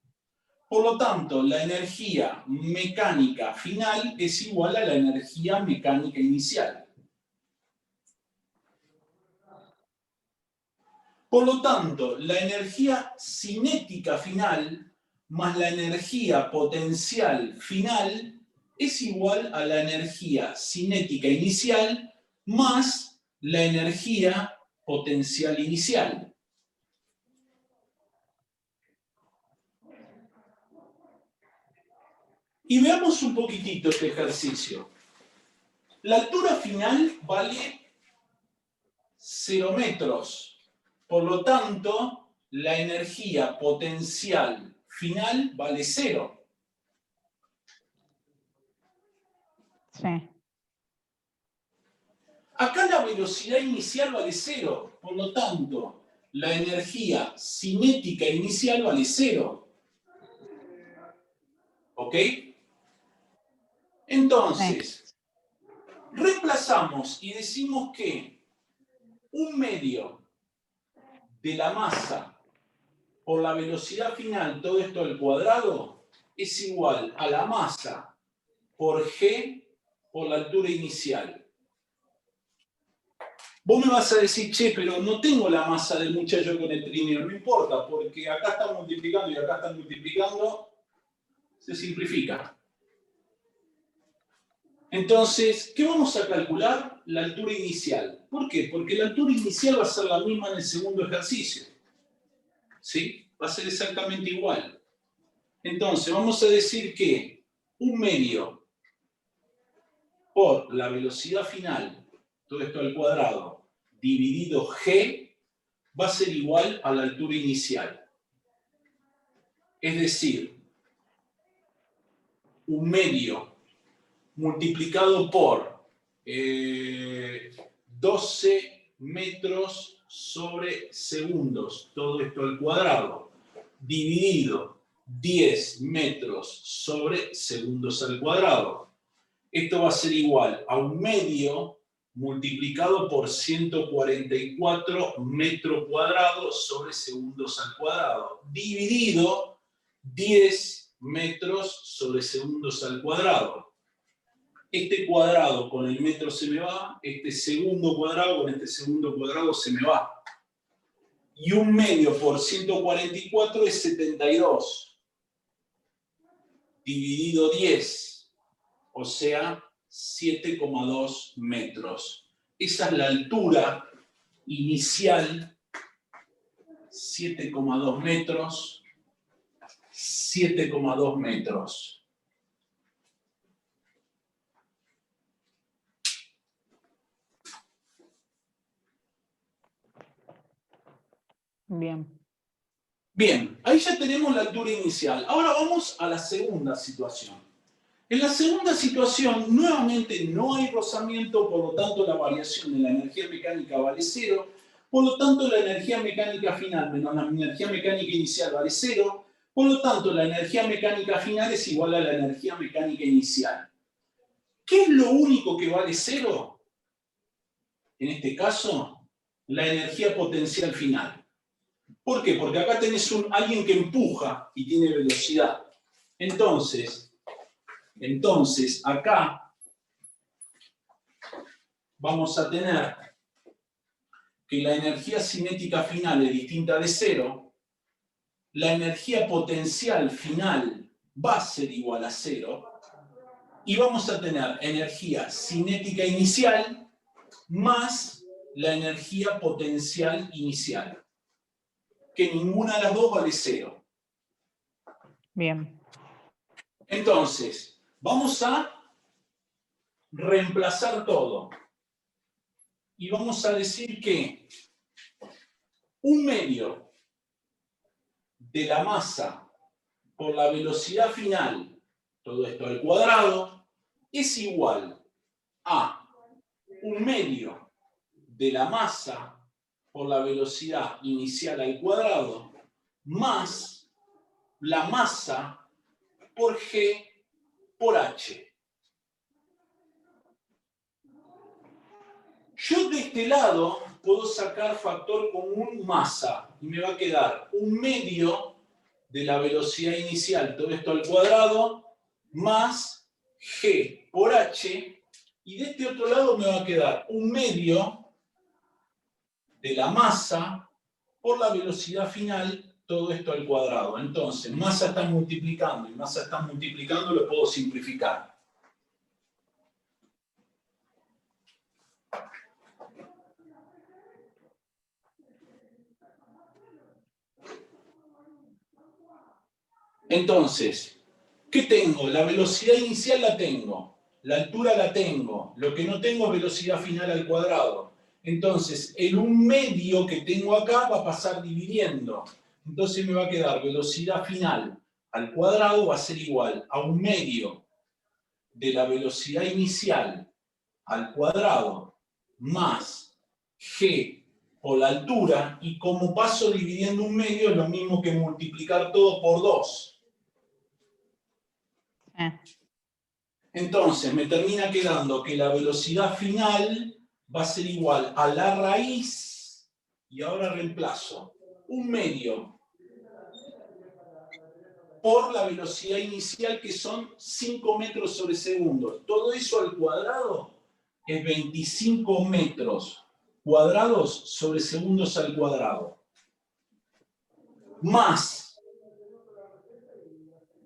Por lo tanto, la energía mecánica final es igual a la energía mecánica inicial. Por lo tanto, la energía cinética final más la energía potencial final es igual a la energía cinética inicial más la energía potencial inicial. Y veamos un poquitito este ejercicio. La altura final vale 0 metros. Por lo tanto, la energía potencial final vale 0. Sí. Acá la velocidad inicial vale 0. Por lo tanto, la energía cinética inicial vale 0. ¿Ok? Entonces, reemplazamos y decimos que un medio de la masa por la velocidad final, todo esto al cuadrado, es igual a la masa por g por la altura inicial. Vos me vas a decir, che, pero no tengo la masa del muchacho con el trineo. No importa, porque acá está multiplicando y acá está multiplicando, se simplifica. Entonces, ¿qué vamos a calcular? La altura inicial. ¿Por qué? Porque la altura inicial va a ser la misma en el segundo ejercicio. ¿Sí? Va a ser exactamente igual. Entonces, vamos a decir que 1/2 por la velocidad final, todo esto al cuadrado, dividido g, va a ser igual a la altura inicial. Es decir, 1/2 multiplicado por 12 metros sobre segundos, todo esto al cuadrado, dividido 10 metros sobre segundos al cuadrado. Esto va a ser igual a 1/2 multiplicado por 144 metros cuadrados sobre segundos al cuadrado, dividido 10 metros sobre segundos al cuadrado. Este cuadrado con el metro se me va, este segundo cuadrado con este segundo cuadrado se me va. Y 1/2 por 144 es 72. Dividido 10, o sea, 7,2 metros. Esa es la altura inicial, 7,2 metros, 7,2 metros. Bien. Bien, ahí ya tenemos la altura inicial. Ahora vamos a la segunda situación. En la segunda situación, nuevamente no hay rozamiento, por lo tanto la variación de la energía mecánica vale 0, por lo tanto la energía mecánica final menos la energía mecánica inicial vale 0, por lo tanto la energía mecánica final es igual a la energía mecánica inicial. ¿Qué es lo único que vale 0? En este caso, la energía potencial final. ¿Por qué? Porque acá tenés alguien que empuja y tiene velocidad. Entonces, acá vamos a tener que la energía cinética final es distinta de 0, la energía potencial final va a ser igual a 0, y vamos a tener energía cinética inicial más la energía potencial inicial, que ninguna de las dos vale 0. Bien. Entonces, vamos a reemplazar todo. Y vamos a decir que 1/2 de la masa por la velocidad final, todo esto al cuadrado, es igual a 1/2 de la masa por la velocidad inicial al cuadrado, más la masa por G por H. Yo de este lado puedo sacar factor común masa y me va a quedar 1/2 de la velocidad inicial, todo esto al cuadrado, más G por H, y de este otro lado me va a quedar 1/2 de la masa por la velocidad final, todo esto al cuadrado. Entonces, masa está multiplicando y masa está multiplicando, lo puedo simplificar. Entonces, ¿qué tengo? La velocidad inicial la tengo, la altura la tengo, lo que no tengo es velocidad final al cuadrado. Entonces, el 1/2 que tengo acá va a pasar dividiendo. Entonces me va a quedar velocidad final al cuadrado va a ser igual a 1/2 de la velocidad inicial al cuadrado más G por la altura, y como paso dividiendo 1/2 es lo mismo que multiplicar todo por 2. Entonces me termina quedando que la velocidad final va a ser igual a la raíz, y ahora reemplazo 1/2 por la velocidad inicial, que son 5 metros sobre segundo. Todo eso al cuadrado es 25 metros cuadrados sobre segundos al cuadrado. Más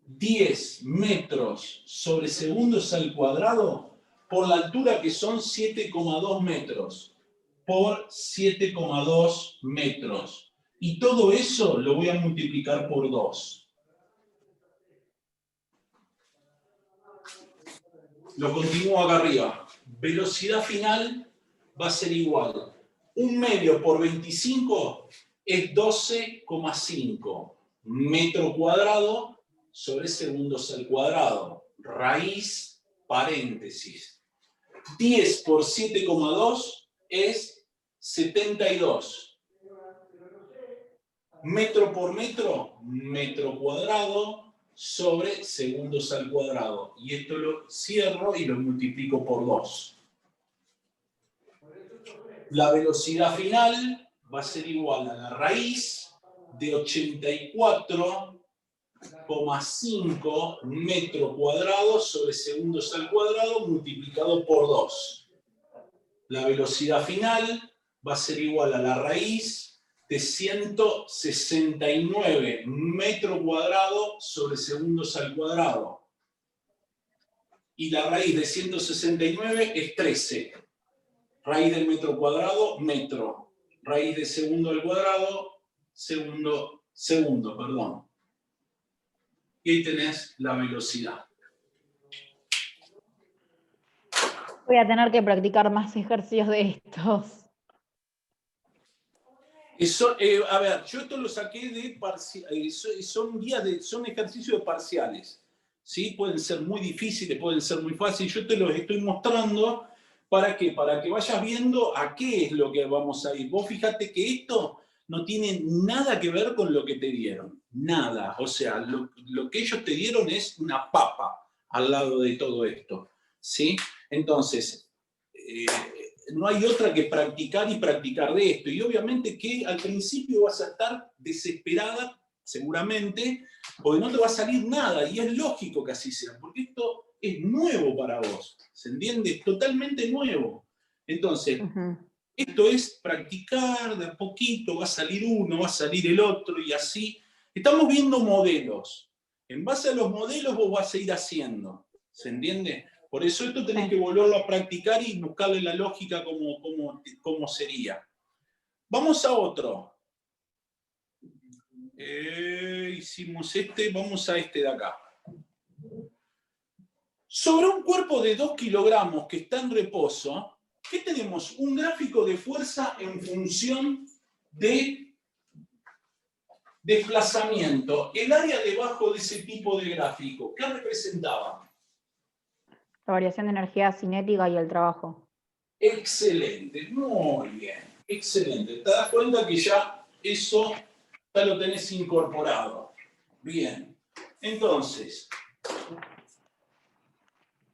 10 metros sobre segundos al cuadrado por la altura, que son 7,2 metros por 7,2 metros. Y todo eso lo voy a multiplicar por 2. Lo continúo acá arriba. Velocidad final va a ser igual. 1 medio por 25 es 12,5 metro cuadrado sobre segundos al cuadrado. Raíz, paréntesis. 10 por 7,2 es 72. Metro por metro, metro cuadrado sobre segundos al cuadrado. Y esto lo cierro y lo multiplico por 2. La velocidad final va a ser igual a la raíz de 84,5 metros cuadrados sobre segundos al cuadrado multiplicado por 2. La velocidad final va a ser igual a la raíz de 169 metros cuadrados sobre segundos al cuadrado. Y la raíz de 169 es 13. Raíz del metro cuadrado, metro. Raíz de segundo al cuadrado, segundo, perdón. Y ahí tenés la velocidad. Voy a tener que practicar más ejercicios de estos. Eso, a ver, yo esto lo saqué de son ejercicios de parciales. ¿Sí? Pueden ser muy difíciles, pueden ser muy fáciles. Yo te los estoy mostrando. ¿Para qué? Para que vayas viendo a qué es lo que vamos a ir. Vos fíjate que esto no tiene nada que ver con lo que te dieron. Nada. O sea, lo que ellos te dieron es una papa al lado de todo esto. ¿Sí? Entonces, no hay otra que practicar y practicar de esto. Y obviamente que al principio vas a estar desesperada, seguramente, porque no te va a salir nada. Y es lógico que así sea, porque esto es nuevo para vos. ¿Se entiende? Es totalmente nuevo. Entonces, esto es practicar de a poquito, va a salir uno, va a salir el otro y así. Estamos viendo modelos. En base a los modelos vos vas a ir haciendo. ¿Se entiende? Por eso esto tenés que volverlo a practicar y buscarle la lógica cómo sería. Vamos a otro. Hicimos este, vamos a este de acá. Sobre un cuerpo de 2 kilogramos que está en reposo, ¿qué tenemos? Un gráfico de fuerza en función de desplazamiento. El área debajo de ese tipo de gráfico, ¿qué representaba? La variación de energía cinética y el trabajo. Excelente, muy bien, excelente. Te das cuenta que ya eso ya lo tenés incorporado. Bien, entonces,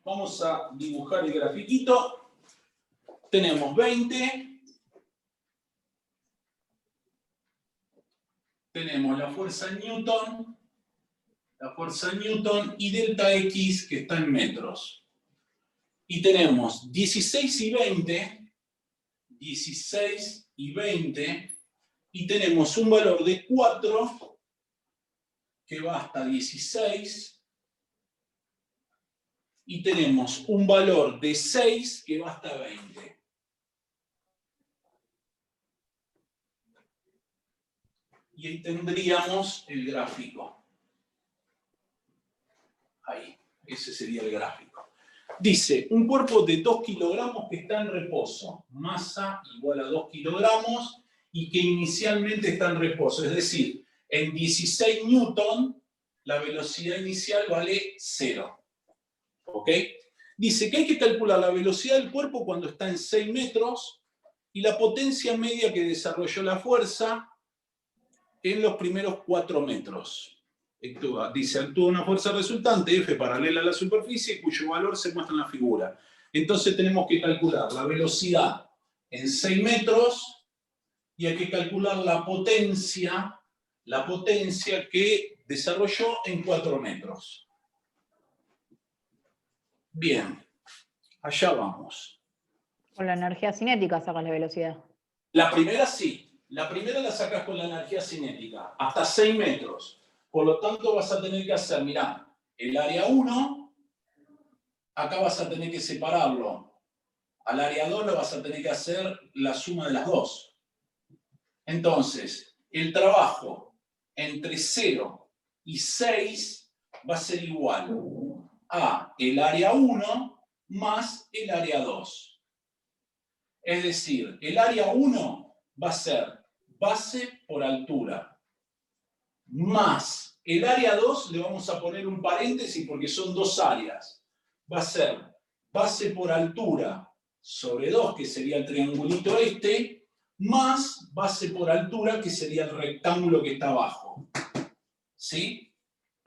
vamos a dibujar el grafiquito. Tenemos 20. Tenemos la fuerza Newton y delta X que está en metros. Y tenemos 16 y 20, y tenemos un valor de 4 que va hasta 16, y tenemos un valor de 6 que va hasta 20. Y ahí tendríamos el gráfico. Ahí, ese sería el gráfico. Dice, un cuerpo de 2 kilogramos que está en reposo. Masa igual a 2 kilogramos y que inicialmente está en reposo. Es decir, en 16 newton, la velocidad inicial vale 0. ¿Ok? Dice que hay que calcular la velocidad del cuerpo cuando está en 6 metros y la potencia media que desarrolló la fuerza en los primeros 4 metros. Dice, actúa una fuerza resultante, F paralela a la superficie, cuyo valor se muestra en la figura. Entonces tenemos que calcular la velocidad en 6 metros y hay que calcular la potencia que desarrolló en 4 metros. Bien, allá vamos. Con la energía cinética sacas la velocidad. La primera sí. La primera la sacas con la energía cinética, hasta 6 metros. Por lo tanto, vas a tener que hacer, mirá, el área 1, acá vas a tener que separarlo. Al área 2 lo vas a tener que hacer la suma de las dos. Entonces, el trabajo entre 0 y 6 va a ser igual a el área 1 más el área 2. Es decir, el área 1 va a ser base por altura, más el área 2, le vamos a poner un paréntesis porque son dos áreas. Va a ser base por altura sobre 2, que sería el triangulito este, más base por altura, que sería el rectángulo que está abajo. ¿Sí?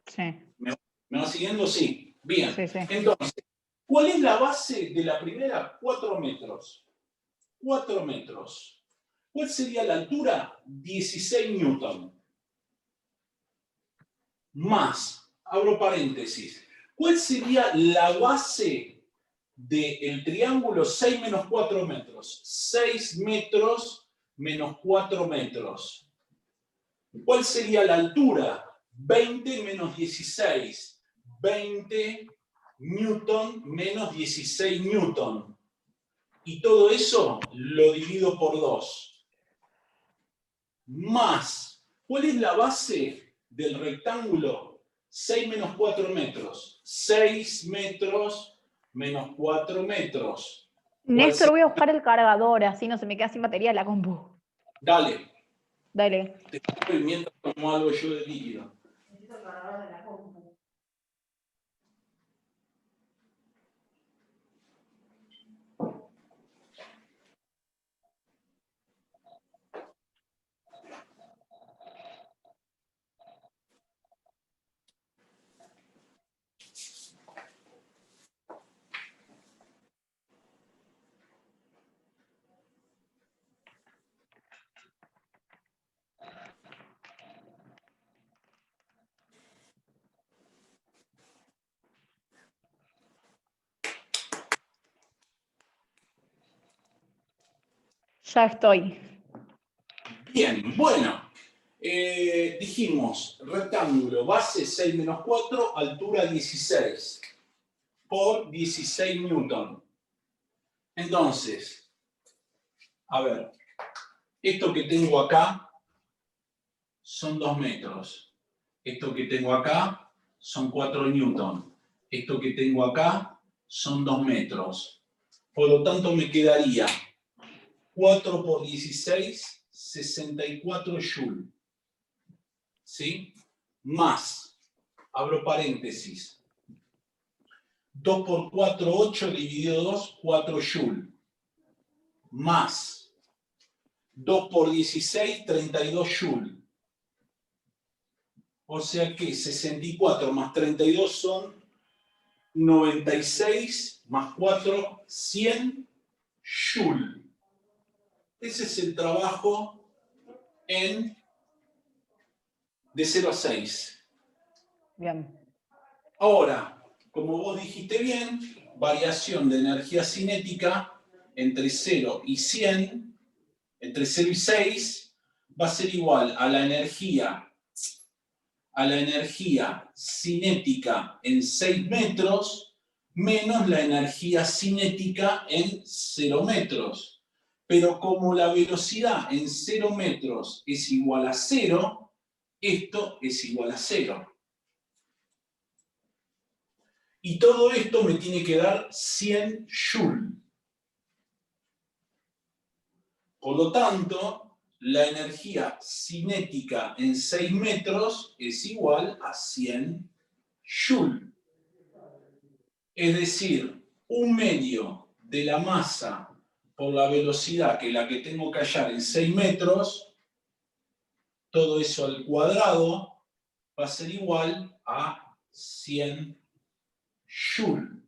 Sí. ¿Me va siguiendo? Sí. Bien. Sí, sí. Entonces, ¿cuál es la base de la primera? 4 metros. 4 metros. ¿Cuál sería la altura? 16 newton. Más, abro paréntesis, ¿cuál sería la base del triángulo 6 menos 4 metros? 6 metros menos 4 metros. ¿Cuál sería la altura? 20 menos 16. 20 newton menos 16 newton. Y todo eso lo divido por 2. Más, ¿cuál es la base del rectángulo? 6 menos 4 metros. 6 metros menos 4 metros. Néstor, voy a buscar el cargador, así no se me queda sin batería la compu. Dale. Dale. Te estoy mientras tomo algo yo de líquido. Necesito el cargador de la compu. Ya estoy. Bien, bueno. Dijimos, rectángulo, base 6 menos 4, altura 16. Por 16 newton. Entonces, a ver, esto que tengo acá son 2 metros. Esto que tengo acá son 4 newton. Esto que tengo acá son 2 metros. Por lo tanto, me quedaría 4 por 16, 64 joule. ¿Sí? Más, abro paréntesis, 2 por 4, 8, dividido 2, 4 joule. Más, 2 por 16, 32 joule. O sea que 64 más 32 son 96 más 4, 100 joule. Ese es el trabajo de 0 a 6. Bien. Ahora, como vos dijiste bien, variación de energía cinética entre 0 y 100, entre 0 y 6, va a ser igual a la energía cinética en 6 metros menos la energía cinética en 0 metros. Pero como la velocidad en 0 metros es igual a 0, esto es igual a 0. Y todo esto me tiene que dar 100 joule. Por lo tanto, la energía cinética en 6 metros es igual a 100 joule. Es decir, 1/2 de la masa por la velocidad que la que tengo que hallar en 6 metros, todo eso al cuadrado va a ser igual a 100 joule.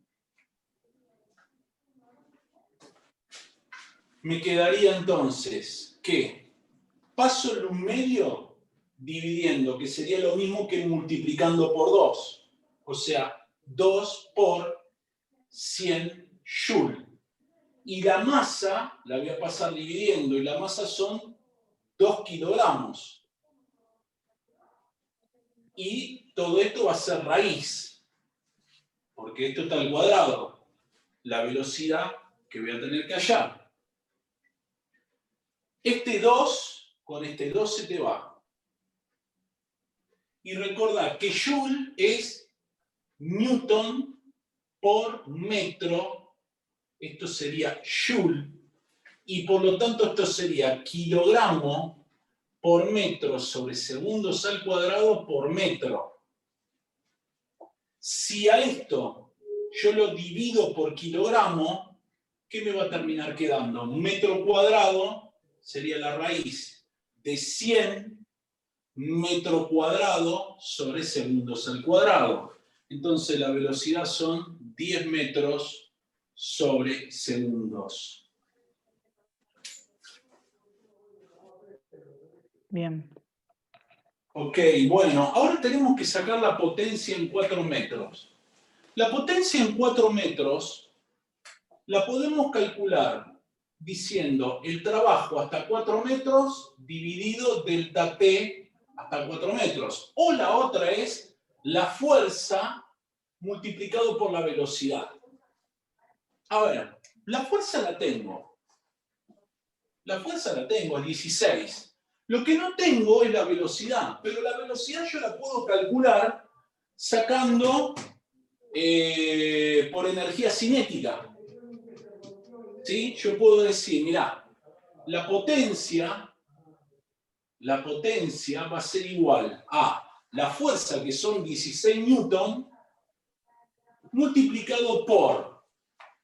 Me quedaría entonces que paso el 1/2 dividiendo, que sería lo mismo que multiplicando por 2. O sea, 2 por 100 joule. Y la masa la voy a pasar dividiendo, y la masa son 2 kilogramos. Y todo esto va a ser raíz, porque esto está al cuadrado. La velocidad que voy a tener que hallar. Este 2, con este 2 se te va. Y recordad que joule es newton por metro, esto sería joule, y por lo tanto esto sería kilogramo por metro sobre segundos al cuadrado por metro. Si a esto yo lo divido por kilogramo, ¿qué me va a terminar quedando? Un metro cuadrado sería la raíz de 100 metro cuadrado sobre segundos al cuadrado. Entonces la velocidad son 10 metros sobre segundos. Bien. Ok, bueno, ahora tenemos que sacar la potencia en 4 metros. La potencia en 4 metros la podemos calcular diciendo el trabajo hasta 4 metros dividido delta T hasta 4 metros. O la otra es la fuerza multiplicado por la velocidad. A ver, la fuerza la tengo. La fuerza la tengo, es 16. Lo que no tengo es la velocidad, pero la velocidad yo la puedo calcular sacando por energía cinética. ¿Sí? Yo puedo decir, mirá, la potencia va a ser igual a la fuerza, que son 16 newton, multiplicado por.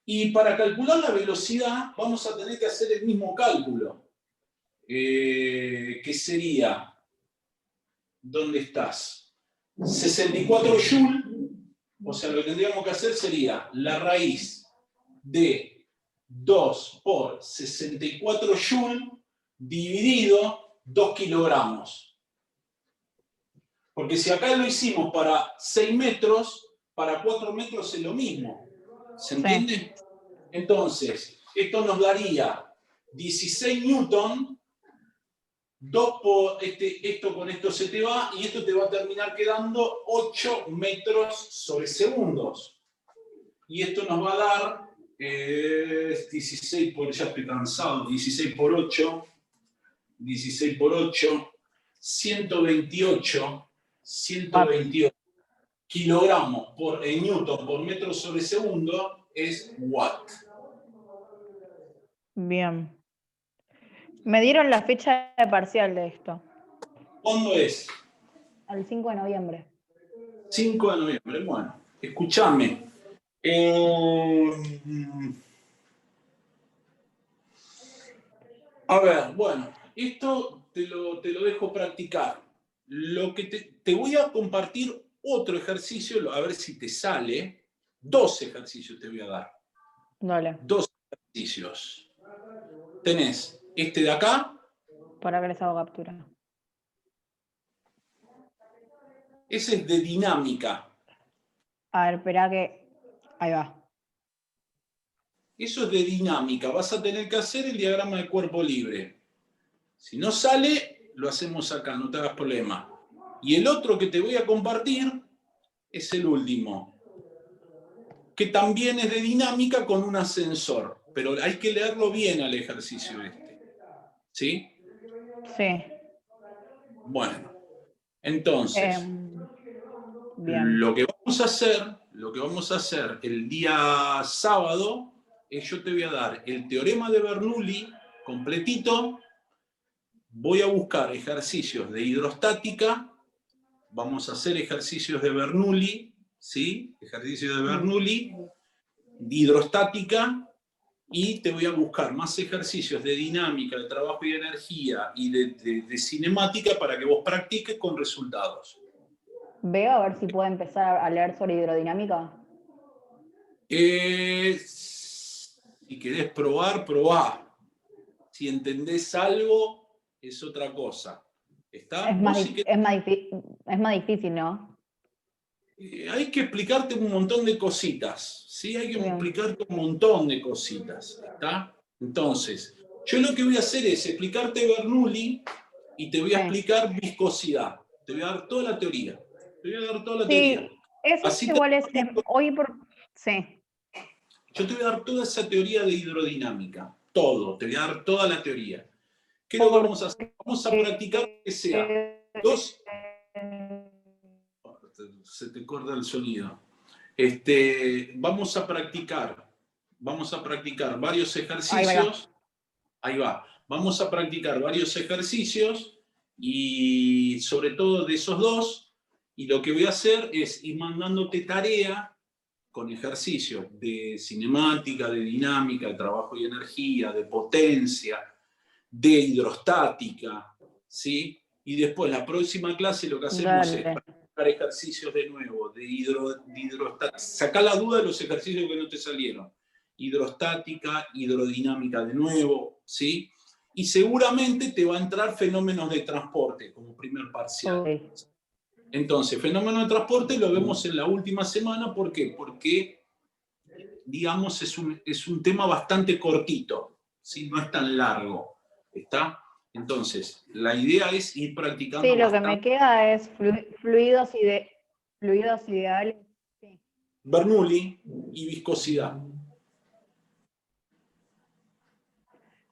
Y para calcular la velocidad vamos a tener que hacer el mismo cálculo. Que sería, ¿dónde estás? 64 joule, o sea, lo que tendríamos que hacer sería la raíz de 2 por 64 joule dividido 2 kilogramos. Porque si acá lo hicimos para 6 metros, para 4 metros es lo mismo. ¿Se entiende? Sí. Entonces, esto nos daría 16 newton. 2 por esto con esto se te va, y esto te va a terminar quedando 8 metros sobre segundos. Y esto nos va a dar 16 por, ya estoy cansado, 16 por 8, 128 kilogramos por newton por metro sobre segundo es watt. Bien. Me dieron la fecha de parcial de esto. ¿Cuándo es? El 5 de noviembre. 5 de noviembre, bueno, escúchame. A ver, bueno, esto te lo dejo practicar. Lo que te voy a compartir otro ejercicio, a ver si te sale. 2 ejercicios te voy a dar. Dale. 2 ejercicios. Tenés este de acá. Para que les hago captura. Ese es de dinámica. A ver, espera que... Ahí va. Eso es de dinámica. Vas a tener que hacer el diagrama de cuerpo libre. Si no sale, lo hacemos acá, no te hagas problema. Y el otro que te voy a compartir es el último, que también es de dinámica con un ascensor. Pero hay que leerlo bien al ejercicio este. ¿Sí? Sí. Bueno, entonces, bien. lo que vamos a hacer el día sábado es yo te voy a dar el teorema de Bernoulli completito, voy a buscar ejercicios de hidrostática, vamos a hacer ejercicios de Bernoulli, ¿sí? Ejercicios de Bernoulli, de hidrostática, y te voy a buscar más ejercicios de dinámica, de trabajo y de energía y de cinemática para que vos practiques con resultados. Veo a ver si puedo empezar a leer sobre hidrodinámica. Si querés probar, probá. Si entendés algo, es otra cosa. ¿Está? Es más difícil, ¿no? Hay que explicarte un montón de cositas. ¿Sí? Hay que explicarte un montón de cositas. ¿Está? Entonces, yo lo que voy a hacer es explicarte Bernoulli y te voy a explicar viscosidad. Te voy a dar toda la teoría. Te voy a dar toda la teoría. Eso así igual es hoy por... Sí. Yo te voy a dar toda esa teoría de hidrodinámica. Todo. Te voy a dar toda la teoría. ¿Qué es lo que vamos a hacer? Vamos a practicar que sea 2... Se te corta el sonido. Vamos a practicar varios ejercicios. Ahí va. Vamos a practicar varios ejercicios y sobre todo de esos dos. Y lo que voy a hacer es ir mandándote tarea con ejercicios de cinemática, de dinámica, de trabajo y energía, de potencia, de hidrostática, ¿sí? Y después la próxima clase lo que hacemos es practicar ejercicios de nuevo, de hidrostática. Sacá la duda de los ejercicios que no te salieron. Hidrostática, hidrodinámica de nuevo, ¿sí? Y seguramente te va a entrar fenómenos de transporte como primer parcial. Okay. Entonces, fenómeno de transporte lo vemos en la última semana. ¿Por qué? Porque, digamos, es un tema bastante cortito, ¿sí? No es tan largo, ¿está? Entonces, la idea es ir practicando. Sí, lo que me queda es fluidos ideales. Sí. Bernoulli y viscosidad.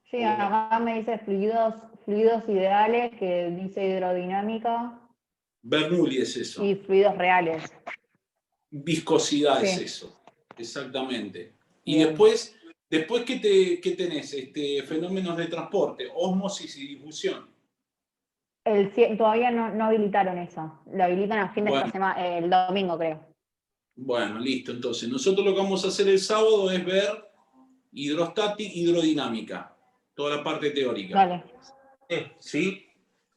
Sí, acá me dice fluidos ideales, que dice hidrodinámica. Bernoulli es eso. Y fluidos reales. Viscosidad Sí. es eso, exactamente. Y Bien. después ¿qué tenés? Fenómenos de transporte, ósmosis y difusión. Todavía no habilitaron eso. Lo habilitan a fin de esta semana, el domingo, creo. Bueno, listo. Entonces, nosotros lo que vamos a hacer el sábado es ver hidrostática, hidrodinámica, toda la parte teórica. Dale. ¿Sí?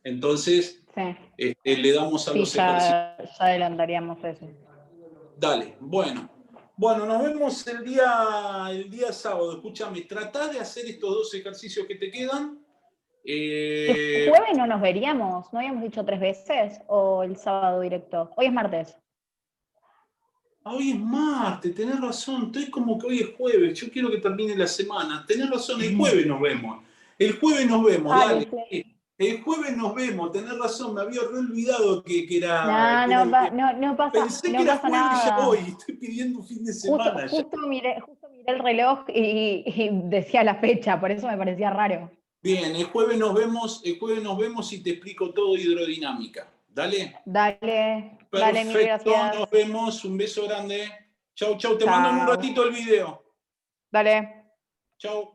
Entonces, Sí. le damos a los ejercicios. Ya adelantaríamos eso. Dale, bueno. Bueno, nos vemos el día sábado. Escúchame, tratá de hacer estos dos ejercicios que te quedan. ¿El jueves no nos veríamos? ¿No habíamos dicho 3 veces? ¿O el sábado directo? Hoy es martes. Hoy es martes, tenés razón. Estoy como que hoy es jueves. Yo quiero que termine la semana. Tenés razón, el jueves nos vemos. El jueves nos vemos, dale. El jueves nos vemos, tenés razón. Me había olvidado que era. No pasa, pensé que era jueves ya hoy. Estoy pidiendo un fin de semana. Justo miré el reloj y decía la fecha, por eso me parecía raro. Bien, el jueves nos vemos y te explico todo hidrodinámica. ¿Dale? Dale, Perfecto, mil gracias. Nos vemos, un beso grande. Chau, te mando en un ratito el video. Dale. Chau.